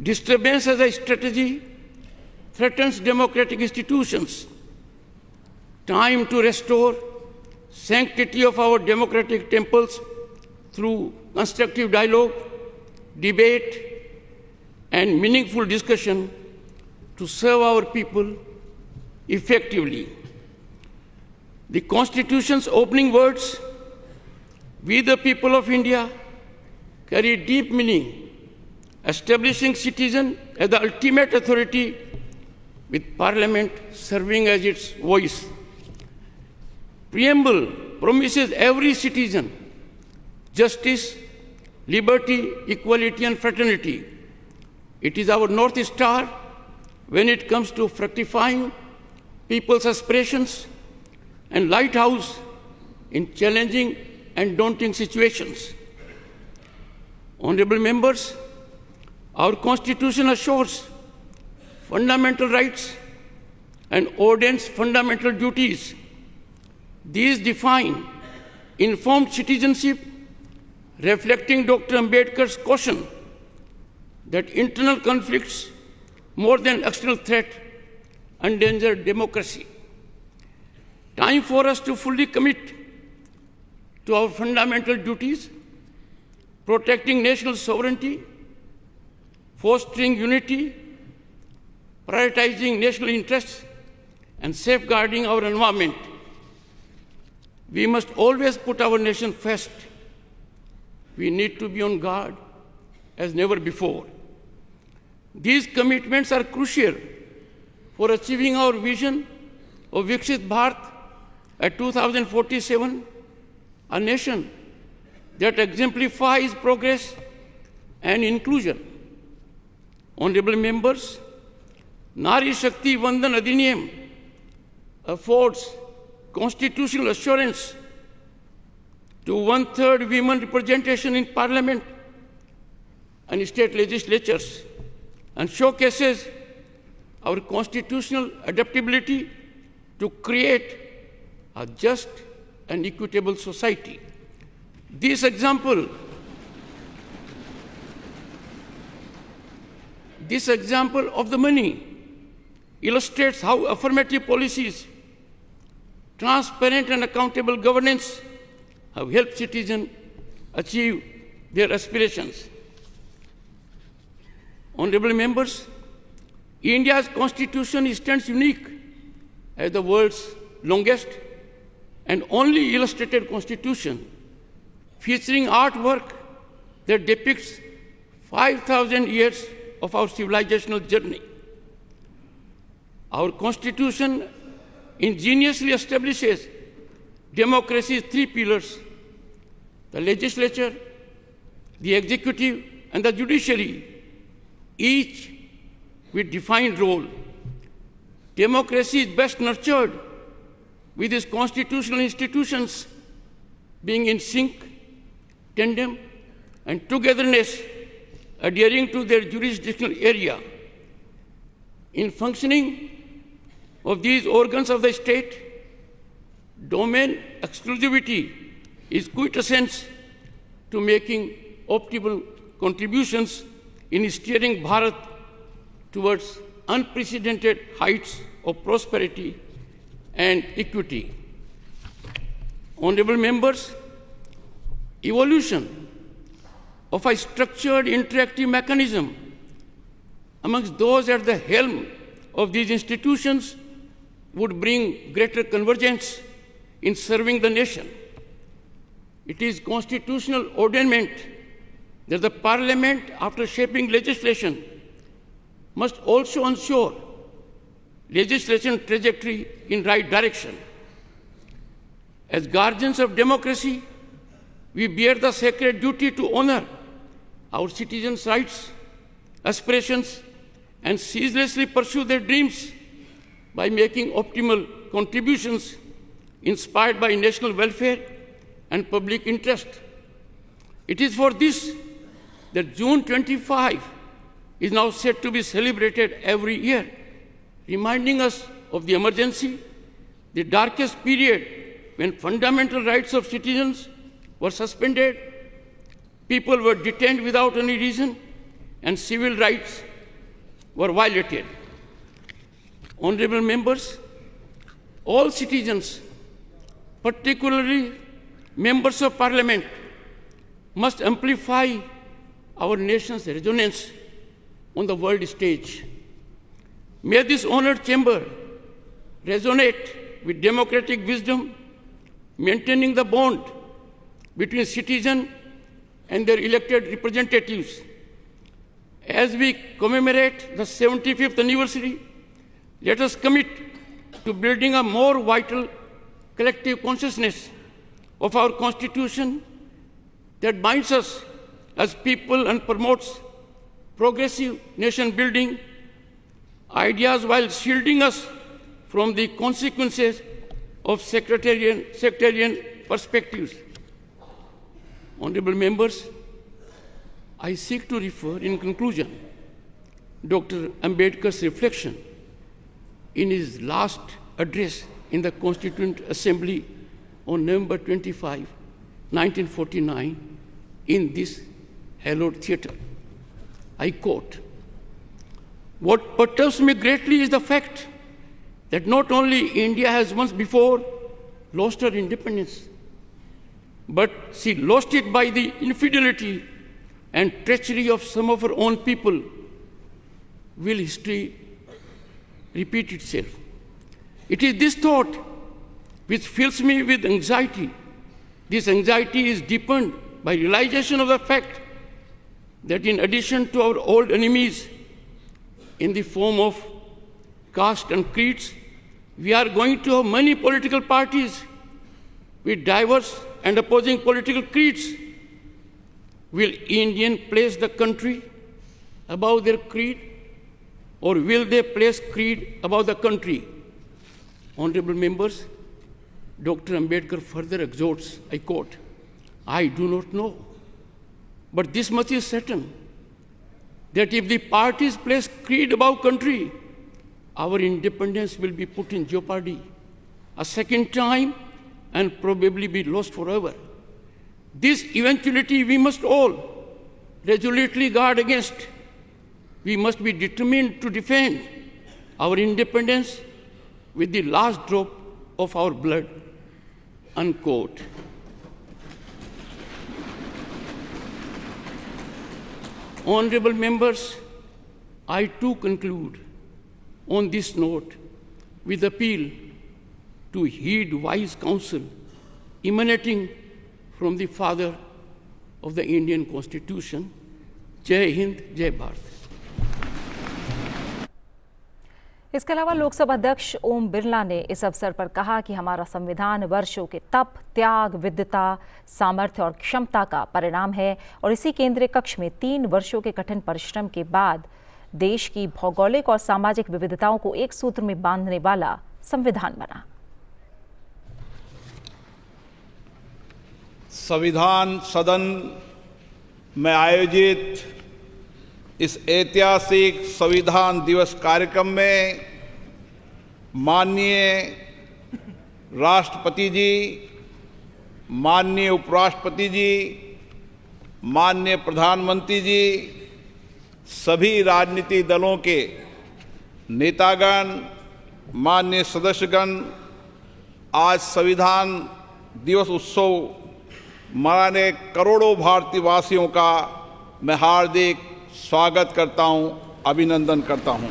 E: Disturbance as a strategy threatens democratic institutions. Time to restore sanctity of our democratic temples through constructive dialogue, debate, and meaningful discussion to serve our people effectively. The Constitution's opening words, "We the people of India," carry deep meaning, establishing citizen as the ultimate authority with Parliament serving as its voice. Preamble promises every citizen justice, liberty, equality, and fraternity. It is our North Star when it comes to fructifying people's aspirations and lighthouse in challenging and daunting situations. Honorable members, our Constitution assures fundamental rights and ordains fundamental duties. These define informed citizenship, reflecting Dr. Ambedkar's caution that internal conflicts, more than external threat, endanger democracy. Time for us to fully commit to our fundamental duties, protecting national sovereignty, fostering unity, prioritizing national interests, and safeguarding our environment. We must always put our nation first. We need to be on guard as never before. These commitments are crucial for achieving our vision of Viksit Bharat at 2047, a nation that exemplifies progress and inclusion. Honorable members, Nari Shakti Vandan Adhiniyam affords constitutional assurance to 1/3 women representation in Parliament and state legislatures, and showcases our constitutional adaptability to create a just and equitable society. This example of the money illustrates how affirmative policies, transparent and accountable governance have helped citizens achieve their aspirations. Honorable members, India's constitution stands unique as the world's longest and only illustrated constitution, featuring artwork that depicts 5,000 years of our civilizational journey. Our constitution ingeniously establishes democracy's three pillars: the legislature, the executive, and the judiciary, each with defined role. Democracy is best nurtured with its constitutional institutions being in sync, tandem, and togetherness, adhering to their jurisdictional area. In functioning of these organs of the state, domain exclusivity is quintessence to making optimal contributions in steering Bharat towards unprecedented heights of prosperity and equity. Honorable members, evolution of a structured interactive mechanism amongst those at the helm of these institutions would bring greater convergence in serving the nation. It is constitutional ordainment that the Parliament, after shaping legislation, must also ensure legislation trajectory in right direction. As guardians of democracy, we bear the sacred duty to honor our citizens' rights, aspirations, and ceaselessly pursue their dreams by making optimal contributions inspired by national welfare and public interest. It is for this that June 25 is now set to be celebrated every year, reminding us of the emergency, the darkest period when fundamental rights of citizens were suspended, people were detained without any reason, and civil rights were violated. Honorable members, all citizens, particularly members of parliament, must amplify our nation's resonance on the world stage. May this honored chamber resonate with democratic wisdom, maintaining the bond between citizens and their elected representatives. As we commemorate the 75th anniversary, let us commit to building a more vital collective consciousness of our Constitution that binds us as people and promotes progressive nation building ideas while shielding us from the consequences of sectarian perspectives. Honorable members, I seek to refer in conclusion Dr. Ambedkar's reflection in his last address in the Constituent Assembly on November 25, 1949, in this hallowed theatre. I quote, "What perturbs me greatly is the fact that not only India has once before lost her independence, but she lost it by the infidelity and treachery of some of her own people. Will history repeat itself?" It is this thought which fills me with anxiety. This anxiety is deepened by realization of the fact that in addition to our old enemies in the form of caste and creeds, we are going to have many political parties with diverse and opposing political creeds. Will Indians place the country above their creed, or will they place creed above the country? Honorable members, Dr. Ambedkar further exhorts, I quote, "I do not know, but this much is certain, that if the parties place creed above country, our independence will be put in jeopardy a second time and probably be lost forever. This eventuality we must all resolutely guard against. We must be determined to defend our independence with the last drop of our blood." Unquote. Honorable members, I too conclude on this note with appeal to heed wise counsel emanating from the father of the Indian Constitution. Jai Hind, Jai Bharat.
A: इसके अलावा लोकसभा अध्यक्ष ओम बिरला ने इस अवसर पर कहा कि हमारा संविधान वर्षों के तप, त्याग, विद्वता, सामर्थ्य और क्षमता का परिणाम है और इसी केंद्रीय कक्ष में 3 वर्षों के कठिन परिश्रम के बाद देश की भौगोलिक और सामाजिक विविधताओं को एक सूत्र में बांधने वाला संविधान बना।
F: संविधान सदन में आयोजित इस ऐतिहासिक संविधान दिवस कार्यक्रम में माननीय राष्ट्रपति जी, माननीय उपराष्ट्रपति जी, माननीय प्रधानमंत्री जी, सभी राजनीतिक दलों के नेतागण, माननीय सदस्यगण आज संविधान दिवस उत्सव मनाने करोड़ों भारतीय वासियों का मैं हार्दिक स्वागत करता हूं, अभिनंदन करता हूं।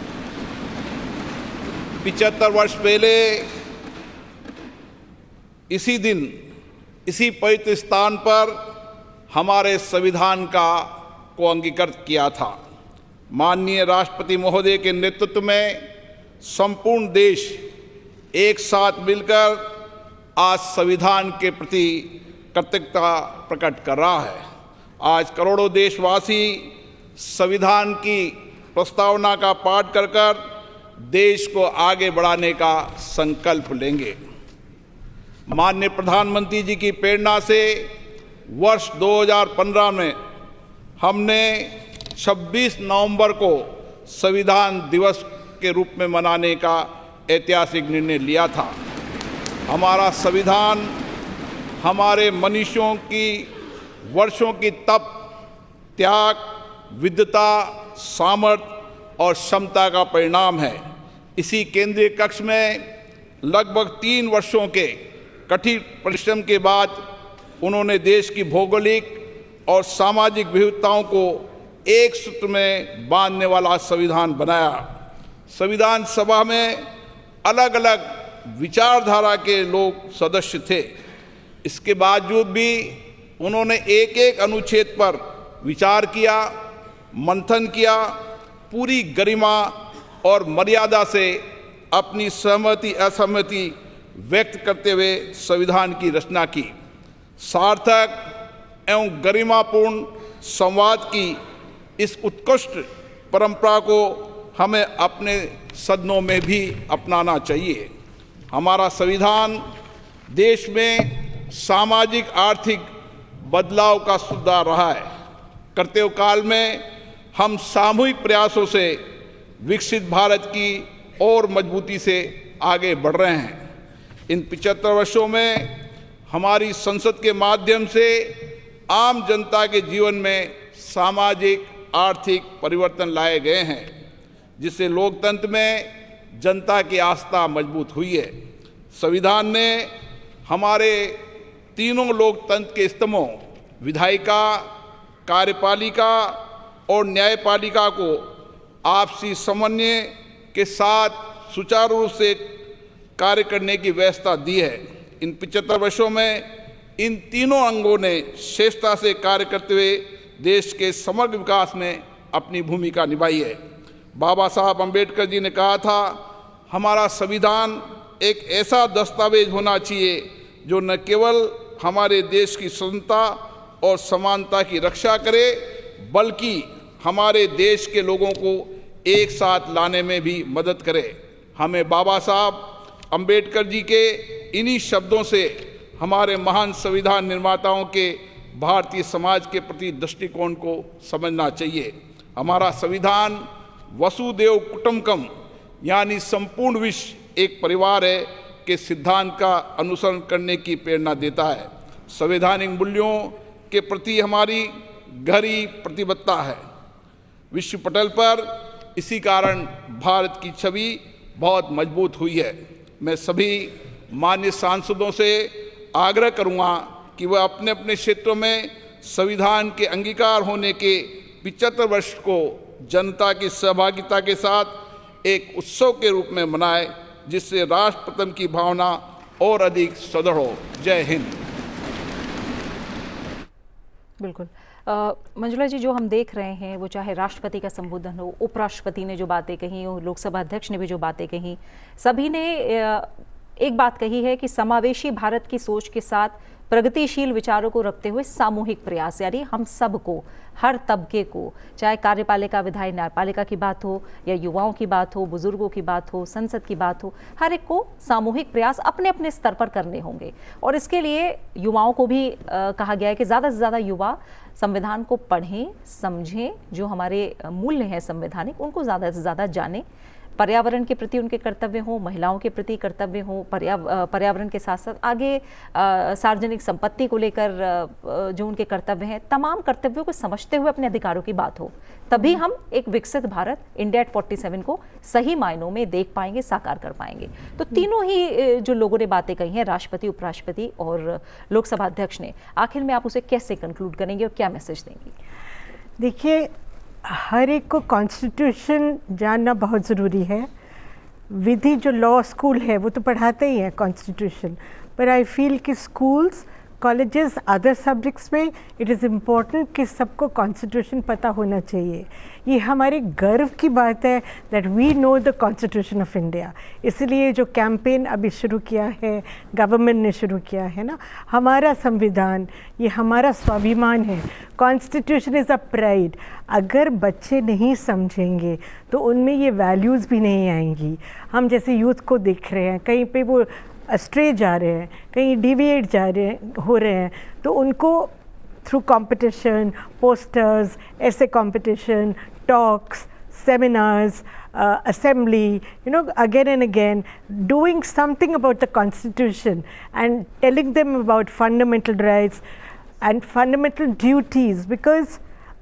F: 75 वर्ष पहले इसी दिन, इसी पवित्र स्थान पर हमारे संविधान को अंगीकृत किया था। माननीय राष्ट्रपति महोदय के नेतृत्व में संपूर्ण देश एक साथ मिलकर आज संविधान के प्रति कृतज्ञता प्रकट कर रहा है। आज करोड़ों देशवासी संविधान की प्रस्तावना का पाठ कर कर देश को आगे बढ़ाने का संकल्प लेंगे। माननीय प्रधानमंत्री जी की प्रेरणा से वर्ष 2015 में हमने 26 नवंबर को संविधान दिवस के रूप में मनाने का ऐतिहासिक निर्णय लिया था। हमारा संविधान हमारे मनीषियों की वर्षों की तप, त्याग, विद्वता, सामर्थ्य और क्षमता का परिणाम है। इसी केंद्रीय कक्ष में लगभग 3 वर्षों के कठिन परिश्रम के बाद उन्होंने देश की भौगोलिक और सामाजिक विविधताओं को एक सूत्र में बांधने वाला संविधान बनाया। संविधान सभा में अलग अलग विचारधारा के लोग सदस्य थे। इसके बावजूद भी उन्होंने एक एक अनुच्छेद पर विचार किया, मंथन किया, पूरी गरिमा और मर्यादा से अपनी सहमति असहमति व्यक्त करते हुए संविधान की रचना की। सार्थक एवं गरिमापूर्ण संवाद की इस उत्कृष्ट परंपरा को हमें अपने सदनों में भी अपनाना चाहिए। हमारा संविधान देश में सामाजिक आर्थिक बदलाव का सुधार रहा है। करते हुए काल में हम सामूहिक प्रयासों से विकसित भारत की और मजबूती से आगे बढ़ रहे हैं। इन 75 वर्षों में हमारी संसद के माध्यम से आम जनता के जीवन में सामाजिक आर्थिक परिवर्तन लाए गए हैं, जिससे लोकतंत्र में जनता की आस्था मजबूत हुई है। संविधान ने हमारे तीनों लोकतंत्र के स्तंभों विधायिका, कार्यपालिका और न्यायपालिका को आपसी समन्वय के साथ सुचारू रूप से कार्य करने की व्यवस्था दी है। इन 75 वर्षों में इन तीनों अंगों ने श्रेष्ठता से कार्य करते हुए देश के समग्र विकास में अपनी भूमिका निभाई है। बाबा साहब अम्बेडकर जी ने कहा था, हमारा संविधान एक ऐसा दस्तावेज होना चाहिए जो न केवल हमारे देश की स्वतंत्रता और समानता की रक्षा करे, बल्कि हमारे देश के लोगों को एक साथ लाने में भी मदद करे। हमें बाबा साहब अम्बेडकर जी के इन्हीं शब्दों से हमारे महान संविधान निर्माताओं के भारतीय समाज के प्रति दृष्टिकोण को समझना चाहिए। हमारा संविधान वसुदेव कुटुंबकम यानी संपूर्ण विश्व एक परिवार है के सिद्धांत का अनुसरण करने की प्रेरणा देता है। संवैधानिक मूल्यों के प्रति हमारी गहरी प्रतिबद्धता है विश्व पटल पर। इसी कारण भारत की छवि बहुत मजबूत हुई है। मैं सभी माननीय सांसदों से आग्रह करूंगा कि वह अपने अपने क्षेत्रों में संविधान के अंगीकार होने के 75 वर्ष को जनता की सहभागिता के साथ एक उत्सव के रूप में मनाए, जिससे राष्ट्र प्रथम की भावना और अधिक सुदृढ़ हो। जय हिंद।
A: बिल्कुल मंजुला जी, जो हम देख रहे हैं वो चाहे राष्ट्रपति का संबोधन हो, उपराष्ट्रपति ने जो बातें कही हो, लोकसभा अध्यक्ष ने भी जो बातें कही, सभी ने एक बात कही है कि समावेशी भारत की सोच के साथ प्रगतिशील विचारों को रखते हुए सामूहिक प्रयास, यानी हम सबको, हर तबके को, चाहे कार्यपालिका, विधायी, न्यायपालिका की बात हो या युवाओं की बात हो, बुजुर्गों की बात हो, संसद की बात हो, हर एक को सामूहिक प्रयास अपने अपने स्तर पर करने होंगे। और इसके लिए युवाओं को भी कहा गया है कि ज़्यादा से ज़्यादा युवा संविधान को पढ़ें, समझें, जो हमारे मूल्य हैं संवैधानिक उनको ज़्यादा से ज़्यादा जानें, पर्यावरण के प्रति उनके कर्तव्य हों, महिलाओं के प्रति कर्तव्य हों, पर्यावरण के साथ साथ आगे सार्वजनिक संपत्ति को लेकर जो उनके कर्तव्य हैं, तमाम कर्तव्यों को समझते हुए अपने अधिकारों की बात हो, तभी हम एक विकसित भारत इंडिया एट 47 को सही मायनों में देख पाएंगे, साकार कर पाएंगे। तो तीनों ही जो लोगों ने बातें कही हैं, राष्ट्रपति, उपराष्ट्रपति और लोकसभा अध्यक्ष ने, आखिर में आप उसे कैसे कंक्लूड करेंगे और क्या मैसेज देंगे?
D: देखिए, हर एक को कॉन्स्टिट्यूशन जानना बहुत ज़रूरी है। विधि जो लॉ स्कूल है वो तो पढ़ाते ही हैं कॉन्स्टिट्यूशन, पर आई फील कि स्कूल्स, कॉलेजेस, अदर सब्जेक्ट्स में इट इज़ इम्पॉर्टेंट कि सबको कॉन्स्टिट्यूशन पता होना चाहिए। ये हमारे गर्व की बात है that we know the constitution of India. इसलिए जो कैंपेन अभी शुरू किया है, गवर्नमेंट ने शुरू किया है ना, हमारा संविधान ये हमारा स्वाभिमान है। Constitution is a pride. अगर बच्चे नहीं समझेंगे तो उनमें ये वैल्यूज़ भी नहीं आएंगी। हम जैसे यूथ को देख रहे हैं, कहीं पे वो अस्ट्रे जा रहे हैं, कहीं डिविएट हो रहे हैं, तो उनको थ्रू कंपटीशन, पोस्टर्स, ऐसे competition, talks, seminars, assembly, again and again, doing something about the Constitution and telling them about fundamental rights and fundamental duties, because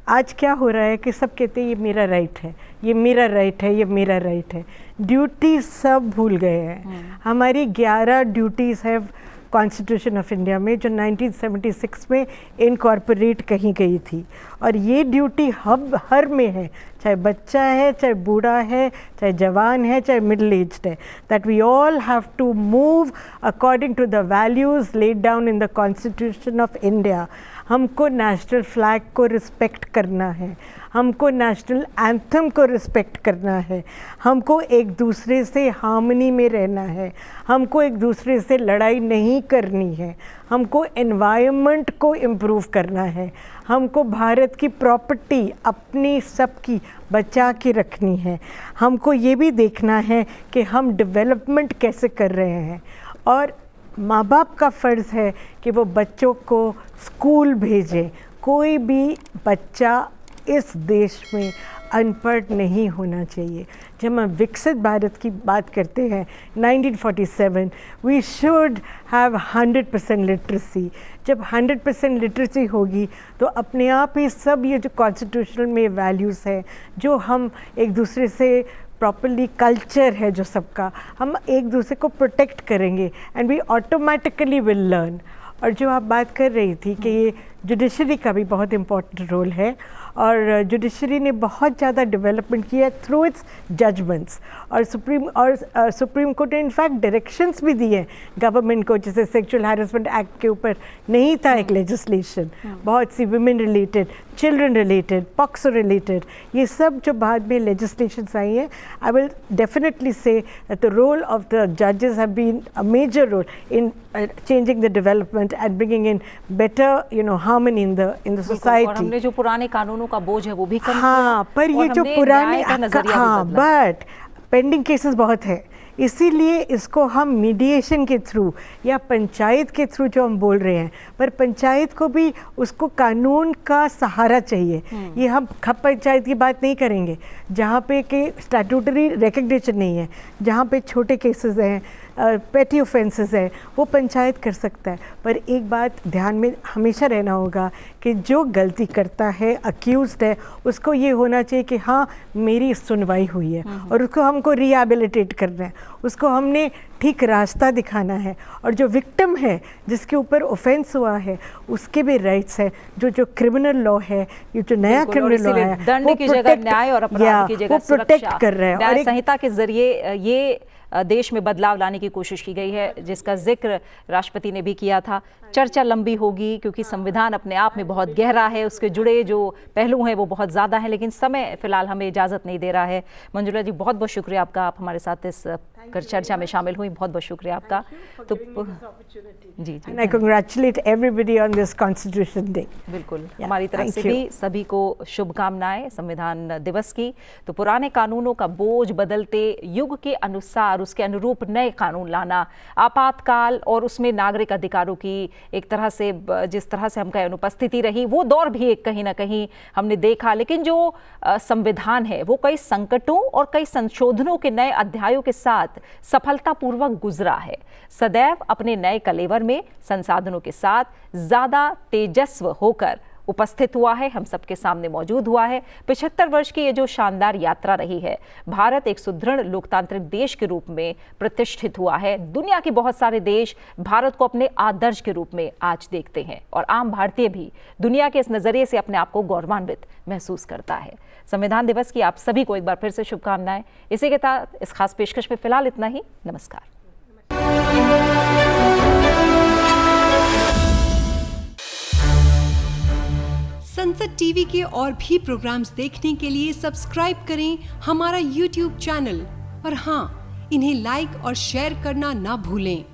D: आज क्या हो रहा है कि सब कहते हैं ये मेरा राइट है, ये मेरा राइट है, ये मेरा राइट है, ड्यूटी सब भूल गए हैं। हमारी 11 ड्यूटीज़ है कॉन्स्टिट्यूशन ऑफ इंडिया में, जो 1976 में इनकॉर्पोरेट कहीं गई थी, और ये ड्यूटी हर में है, चाहे बच्चा है, चाहे बूढ़ा है, चाहे जवान है, चाहे मिडिल एज्ड है, that we all have to move according to the values laid down in the constitution of India. हमको नेशनल फ्लैग को रिस्पेक्ट करना है, हमको नेशनल एंथम को रिस्पेक्ट करना है, हमको एक दूसरे से हार्मनी में रहना है, हमको एक दूसरे से लड़ाई नहीं करनी है, हमको एनवायरनमेंट को इम्प्रूव करना है, हमको भारत की प्रॉपर्टी अपनी सबकी बचा के रखनी है, हमको ये भी देखना है कि हम डेवलपमेंट कैसे कर रहे हैं, और माँ बाप का फ़र्ज़ है कि वो बच्चों को स्कूल भेजें। कोई भी बच्चा इस देश में अनपढ़ नहीं होना चाहिए। जब हम विकसित भारत की बात करते हैं 1947, वी शुड हैव 100% लिटरेसी। जब 100% लिटरेसी होगी तो अपने आप ही सब ये जो कॉन्स्टिट्यूशन में वैल्यूज़ हैं, जो हम एक दूसरे से प्रॉपरली कल्चर है जो सबका, हम एक दूसरे को प्रोटेक्ट करेंगे and we automatically will learn. और जो आप बात कर रही थी कि ये जुडिशरी का भी बहुत इम्पोर्टेंट रोल है, और जुडिशरी ने बहुत ज़्यादा डेवलपमेंट किया थ्रू इट्स जजमेंट्स, और सुप्रीम कोर्ट ने इनफैक्ट डायरेक्शंस भी दिए गवर्नमेंट को, जैसे सेक्सुअल हैरेसमेंट एक्ट के ऊपर नहीं था एक लेजिस्लेशन, बहुत सी women related, children related, POCSO related, ये सब जो बाद में लेजिस्लेशंस आई हैं, I will definitely say that the role of the जजेस have been a major role in changing the development and bringing in better harmony in the society।
A: और हमने जो पुराने कानूनों का बोझ है वो भी कम किया,
D: हाँ, पर ये जो पुराने, हाँ, बट पेंडिंग केसेस बहुत है, इसीलिए इसको हम मीडिएशन के थ्रू या पंचायत के थ्रू जो हम बोल रहे हैं, पर पंचायत को भी उसको कानून का सहारा चाहिए। ये हम खप पंचायत की बात नहीं करेंगे जहाँ पे कि स्टैट्यूटरी रिकग्निशन नहीं है, जहाँ पे छोटे केसेस हैं, पेटी ऑफेंसेस है, वो पंचायत कर सकता है। पर एक बात ध्यान में हमेशा रहना होगा कि जो गलती करता है, अक्यूज्ड है, उसको ये होना चाहिए कि हाँ मेरी सुनवाई हुई है, और उसको हमको रिहैबिलिटेट करना है, उसको हमने ठीक रास्ता दिखाना है, और जो विक्टिम है जिसके ऊपर ऑफेंस हुआ है उसके भी राइट्स है। जो क्रिमिनल लॉ है, ये जो नया क्रिमिनल लॉ है,
A: दंड की जगह न्याय और अपराध की जगह
D: प्रोटेक्ट कर रहे हैं,
A: न्याय संहिता के जरिए ये देश में बदलाव लाने की कोशिश की गई है, जिसका जिक्र राष्ट्रपति ने भी किया था। चर्चा लंबी होगी क्योंकि संविधान अपने आप में बहुत गहरा है, उसके जुड़े जो पहलू हैं वो बहुत ज़्यादा हैं, लेकिन समय फिलहाल हमें इजाज़त नहीं दे रहा है। मंजुला जी, बहुत बहुत शुक्रिया आपका, आप हमारे साथ इस चर्चा में शामिल हुई, बहुत बहुत शुक्रिया आपका। तो जी,
D: and I congratulate everybody on this Constitution Day।
A: बिल्कुल, हमारी तरफ से भी सभी को शुभकामनाएं संविधान दिवस की। तो पुराने कानूनों का बोझ बदलते युग के अनुसार उसके अनुरूप नए कानून लाना, आपातकाल और उसमें नागरिक अधिकारों की एक तरह से जिस तरह से हम कहें अनुपस्थिति रही, वो दौर भी एक कहीं ना कहीं हमने देखा। लेकिन जो संविधान है वो कई संकटों और कई संशोधनों के नए अध्यायों के साथ सफलतापूर्वक गुजरा है, सदैव अपने नए कलेवर में संसाधनों के साथ ज्यादा तेजस्व होकर उपस्थित हुआ है, हम सबके सामने मौजूद हुआ है। 75 वर्ष की ये जो शानदार यात्रा रही है, भारत एक सुदृढ़ लोकतांत्रिक देश के रूप में प्रतिष्ठित हुआ है। दुनिया के बहुत सारे देश भारत को अपने आदर्श के रूप में आज देखते हैं, और आम भारतीय भी दुनिया के इस नजरिए से अपने आप को गौरवान्वित महसूस करता है। संविधान दिवस की आप सभी को एक बार फिर से शुभकामनाएं। इसी के साथ इस खास पेशकश में फिलहाल इतना ही। नमस्कार।
G: संसद टीवी के और भी प्रोग्राम्स देखने के लिए सब्सक्राइब करें हमारा YouTube चैनल, और हाँ, इन्हें लाइक और शेयर करना ना भूलें।